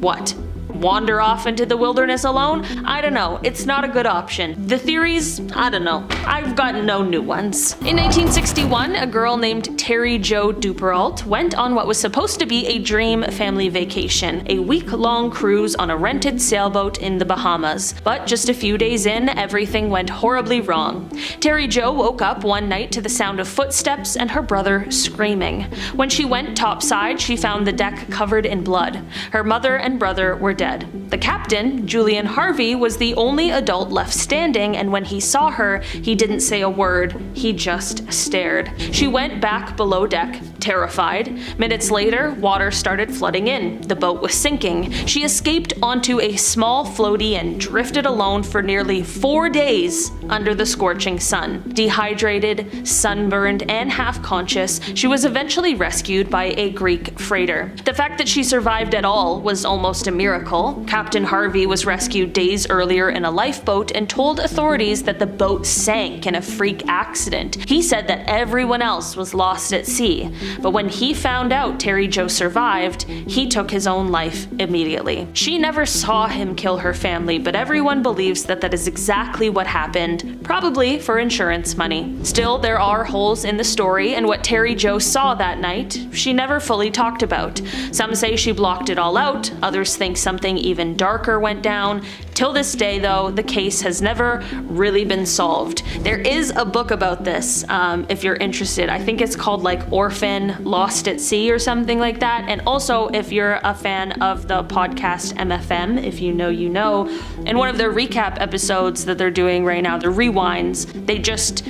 what? Wander off into the wilderness alone? I don't know. It's not a good option. The theories? I don't know. I've gotten no new ones. In 1961, a girl named Joe Duperrault went on what was supposed to be a dream family vacation, a week-long cruise on a rented sailboat in the Bahamas. But just a few days in, everything went horribly wrong. Joe woke up one night to the sound of footsteps and her brother screaming. When she went topside, she found the deck covered in blood. Her mother and brother were dead. The captain, Julian Harvey, was the only adult left standing, and when he saw her, he didn't say a word, he just stared. She went back below deck, terrified. Minutes later, water started flooding in. The boat was sinking. She escaped onto a small floaty and drifted alone for nearly 4 days under the scorching sun. Dehydrated, sunburned, and half-conscious, she was eventually rescued by a Greek freighter. The fact that she survived at all was almost a miracle. Captain Harvey was rescued days earlier in a lifeboat and told authorities that the boat sank in a freak accident. He said that everyone else was lost at sea, but when he found out Joe survived, he took his own life immediately. She never saw him kill her family, but everyone believes that that is exactly what happened, probably for insurance money. Still, there are holes in the story, and what Joe saw that night, she never fully talked about. Some say she blocked it all out, others think something even darker went down. Till this day, though, the case has never really been solved. There is a book about this, if you're interested. I think it's called like Orphan Lost at Sea or something like that. And also, if you're a fan of the podcast MFM, if you know, you know, in one of their recap episodes that they're doing right now, the rewinds, they just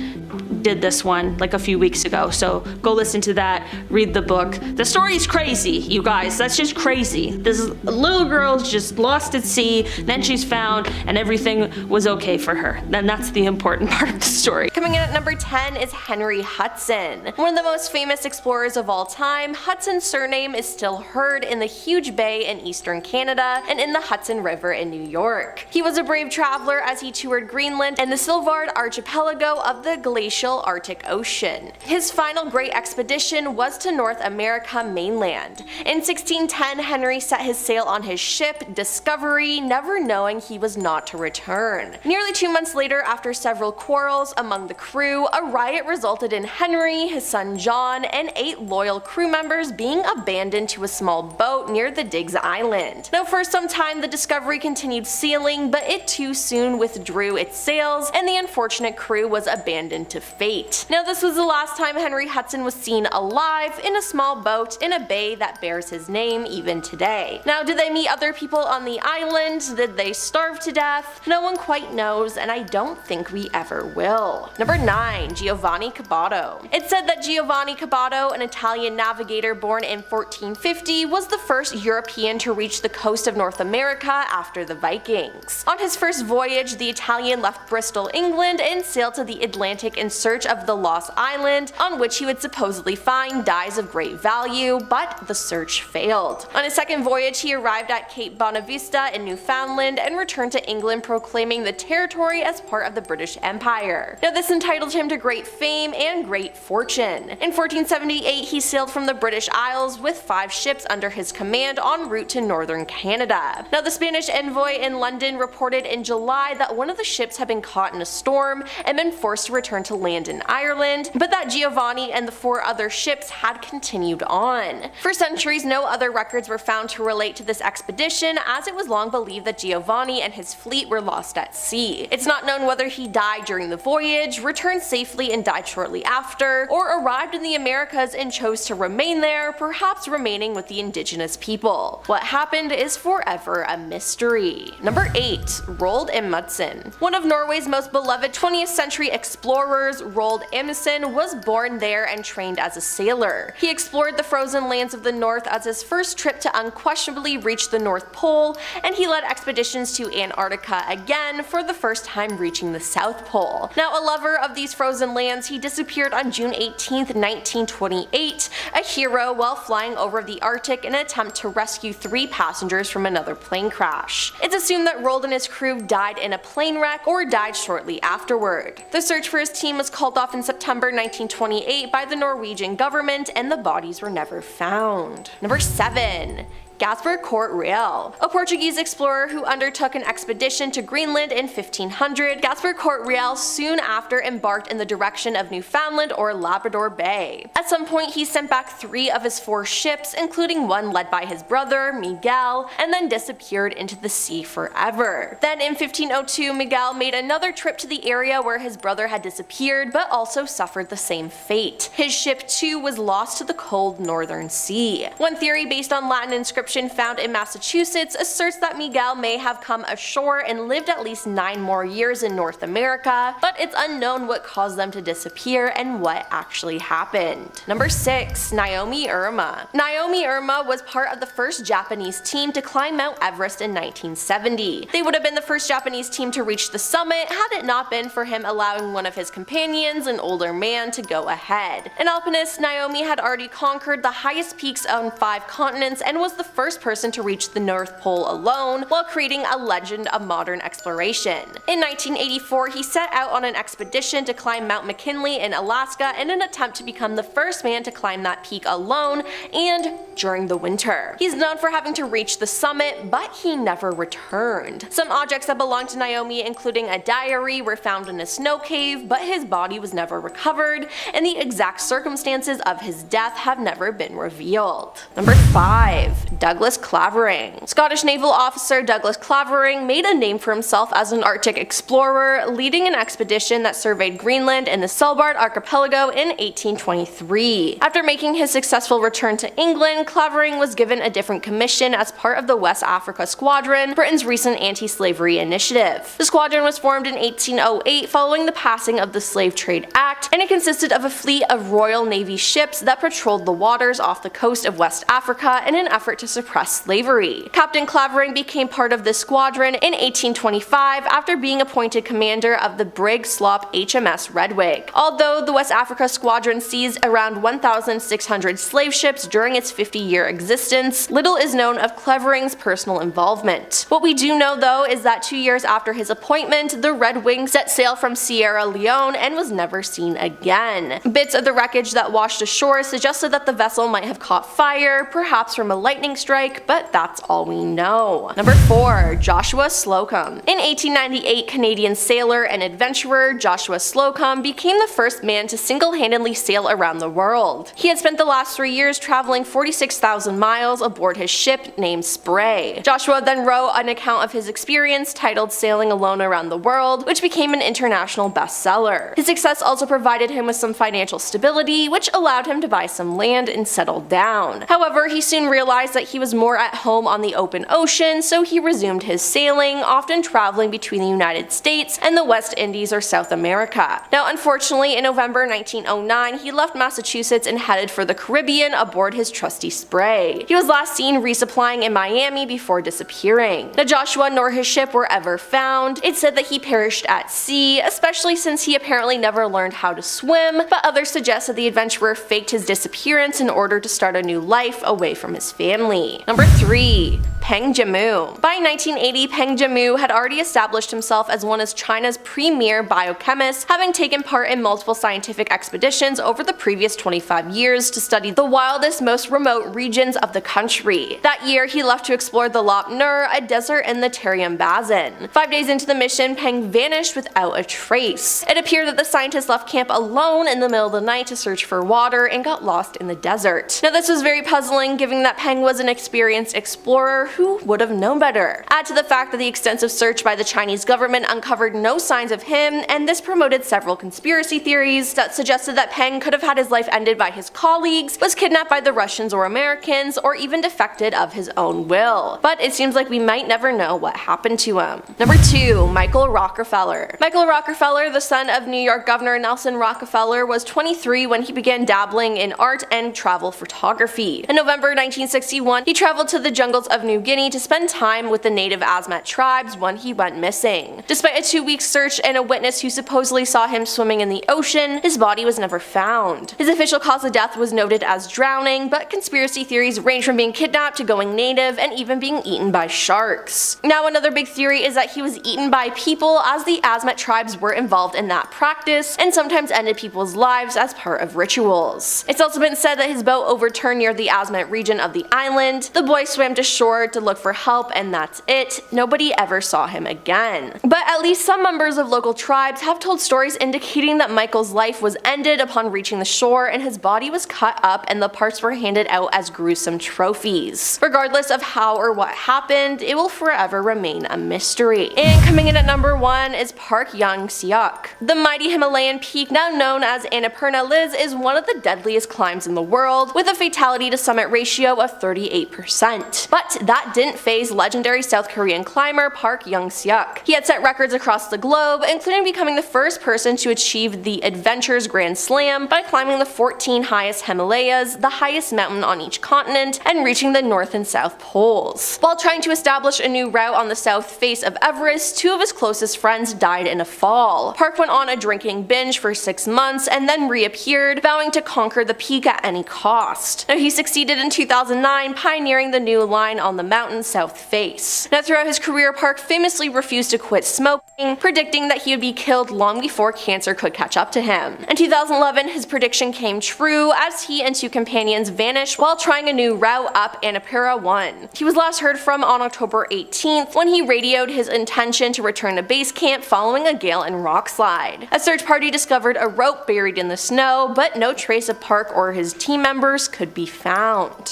did this one like a few weeks ago, so go listen to that, read the book. The story's crazy, you guys, that's just crazy. This little girl's just lost at sea, then she's found, and everything was okay for her. And that's the important part of the story. Coming in at number 10 is Henry Hudson. One of the most famous explorers of all time, Hudson's surname is still heard in the huge bay in eastern Canada and in the Hudson River in New York. He was a brave traveler as he toured Greenland and the Svalbard archipelago of the glacial Arctic Ocean. His final great expedition was to North America mainland. In 1610, Henry set his sail on his ship, Discovery, never knowing he was not to return. Nearly 2 months later, after several quarrels among the crew, a riot resulted in Henry, his son John, and 8 loyal crew members being abandoned to a small boat near the Diggs Island. Now, for some time, the Discovery continued sailing, but it too soon withdrew its sails, and the unfortunate crew was abandoned to fate. Now, this was the last time Henry Hudson was seen alive in a small boat in a bay that bears his name even today. Now, did they meet other people on the island? Did they starve to death? No one quite knows, and I don't think we ever will. Number 9. Giovanni Caboto. It's said that Giovanni Caboto, an Italian navigator born in 1450, was the first European to reach the coast of North America after the Vikings. On his first voyage, the Italian left Bristol, England, and sailed to the Atlantic in search of the lost island, on which he would supposedly find dyes of great value, but the search failed. On his second voyage, he arrived at Cape Bonavista in Newfoundland and returned to England proclaiming the territory as part of the British Empire. Now, this entitled him to great fame and great fortune. In 1478, he sailed from the British Isles with 5 ships under his command en route to northern Canada. Now, the Spanish envoy in London reported in July that one of the ships had been caught in a storm and been forced to return to land land in Ireland, but that Giovanni and the 4 other ships had continued on. For centuries, no other records were found to relate to this expedition, as it was long believed that Giovanni and his fleet were lost at sea. It's not known whether he died during the voyage, returned safely and died shortly after, or arrived in the Americas and chose to remain there, perhaps remaining with the indigenous people. What happened is forever a mystery. Number 8. Roald Amundsen. One of Norway's most beloved 20th century explorers, Roald Amundsen was born there and trained as a sailor. He explored the frozen lands of the North as his first trip to unquestionably reach the North Pole, and he led expeditions to Antarctica again for the first time reaching the South Pole. Now a lover of these frozen lands, he disappeared on June 18, 1928, a hero while flying over the Arctic in an attempt to rescue 3 passengers from another plane crash. It's assumed that Roald and his crew died in a plane wreck or died shortly afterward. The search for his team was called off in September 1928 by the Norwegian government, and the bodies were never found. Number 7. Gaspar Corte Real. A Portuguese explorer who undertook an expedition to Greenland in 1500, Gaspar Corte Real soon after embarked in the direction of Newfoundland or Labrador Bay. At some point he sent back 3 of his 4 ships, including one led by his brother, Miguel, and then disappeared into the sea forever. Then in 1502 Miguel made another trip to the area where his brother had disappeared, but also suffered the same fate. His ship too was lost to the cold northern sea. One theory based on Latin inscription found in Massachusetts asserts that Miguel may have come ashore and lived at least 9 more years in North America, but it's unknown what caused them to disappear and what actually happened. Number 6. Naomi Irma. Naomi Irma was part of the first Japanese team to climb Mount Everest in 1970. They would have been the first Japanese team to reach the summit had it not been for him allowing one of his companions, an older man, to go ahead. An alpinist, Naomi had already conquered the highest peaks on 5 continents and was the first person to reach the North Pole alone, while creating a legend of modern exploration. In 1984, he set out on an expedition to climb Mount McKinley in Alaska in an attempt to become the first man to climb that peak alone and during the winter. He's known for having to reach the summit, but he never returned. Some objects that belonged to Naomi, including a diary, were found in a snow cave, but his body was never recovered, and the exact circumstances of his death have never been revealed. Number 5. Douglas Clavering. Scottish naval officer Douglas Clavering made a name for himself as an Arctic explorer, leading an expedition that surveyed Greenland and the Svalbard archipelago in 1823. After making his successful return to England, Clavering was given a different commission as part of the West Africa Squadron, Britain's recent anti-slavery initiative. The squadron was formed in 1808 following the passing of the Slave Trade Act, and it consisted of a fleet of Royal Navy ships that patrolled the waters off the coast of West Africa in an effort to suppress slavery. Captain Clavering became part of this squadron in 1825 after being appointed commander of the brig slop HMS Redwig. Although the West Africa Squadron seized around 1,600 slave ships during its 50-year existence, little is known of Clavering's personal involvement. What we do know though is that 2 years after his appointment, the Redwig set sail from Sierra Leone and was never seen again. Bits of the wreckage that washed ashore suggested that the vessel might have caught fire, perhaps from a lightning strike, but that's all we know. Number 4. Joshua Slocum. In 1898, Canadian sailor and adventurer Joshua Slocum became the first man to single-handedly sail around the world. He had spent the last 3 years traveling 46,000 miles aboard his ship named Spray. Joshua then wrote an account of his experience titled Sailing Alone Around the World, which became an international bestseller. His success also provided him with some financial stability, which allowed him to buy some land and settle down. However, he soon realized that he was more at home on the open ocean, so he resumed his sailing, often traveling between the United States and the West Indies or South America. Now, unfortunately, in November 1909, he left Massachusetts and headed for the Caribbean aboard his trusty Spray. He was last seen resupplying in Miami before disappearing. Now, Joshua nor his ship were ever found. It's said that he perished at sea, especially since he apparently never learned how to swim, but others suggest that the adventurer faked his disappearance in order to start a new life away from his family. Number 3. Peng Jimu. By 1980, Peng Jimu had already established himself as one of China's premier biochemists, having taken part in multiple scientific expeditions over the previous 25 years to study the wildest, most remote regions of the country. That year, he left to explore the Lop Nur, a desert in the Tarim Basin. 5 days into the mission, Peng vanished without a trace. It appeared that the scientist left camp alone in the middle of the night to search for water and got lost in the desert. Now this was very puzzling, given that Peng was an experienced explorer who would have known better. Add to the fact that the extensive search by the Chinese government uncovered no signs of him, and this promoted several conspiracy theories that suggested that Peng could have had his life ended by his colleagues, was kidnapped by the Russians or Americans, or even defected of his own will. But it seems like we might never know what happened to him. Number 2. Michael Rockefeller. Michael Rockefeller, the son of New York Governor Nelson Rockefeller, was 23 when he began dabbling in art and travel photography. In November 1961, he traveled to the jungles of New Guinea to spend time with the native Asmat tribes when he went missing. Despite a 2-week search and a witness who supposedly saw him swimming in the ocean, his body was never found. His official cause of death was noted as drowning, but conspiracy theories range from being kidnapped to going native and even being eaten by sharks. Now another big theory is that he was eaten by people, as the Asmat tribes were involved in that practice and sometimes ended people's lives as part of rituals. It's also been said that his boat overturned near the Asmat region of the island. The boy swam to shore to look for help, and that's it. Nobody ever saw him again. But at least some members of local tribes have told stories indicating that Michael's life was ended upon reaching the shore, and his body was cut up and the parts were handed out as gruesome trophies. Regardless of how or what happened, it will forever remain a mystery. And coming in at number 1 is Park Young-seok. The mighty Himalayan peak, now known as Annapurna Liz, is one of the deadliest climbs in the world, with a fatality to summit ratio of 38%. But that didn't faze legendary South Korean climber Park Young-seok. He had set records across the globe, including becoming the first person to achieve the Adventures Grand Slam by climbing the 14 highest Himalayas, the highest mountain on each continent, and reaching the North and South Poles. While trying to establish a new route on the south face of Everest, 2 of his closest friends died in a fall. Park went on a drinking binge for 6 months and then reappeared, vowing to conquer the peak at any cost. Now he succeeded in 2009, pioneering the new line on the mountain's south face. Now throughout his career, Park famously refused to quit smoking, predicting that he would be killed long before cancer could catch up to him. In 2011, his prediction came true, as he and 2 companions vanished while trying a new route up Annapurna 1. He was last heard from on October 18th, when he radioed his intention to return to base camp following a gale and rockslide. A search party discovered a rope buried in the snow, but no trace of Park or his team members could be found.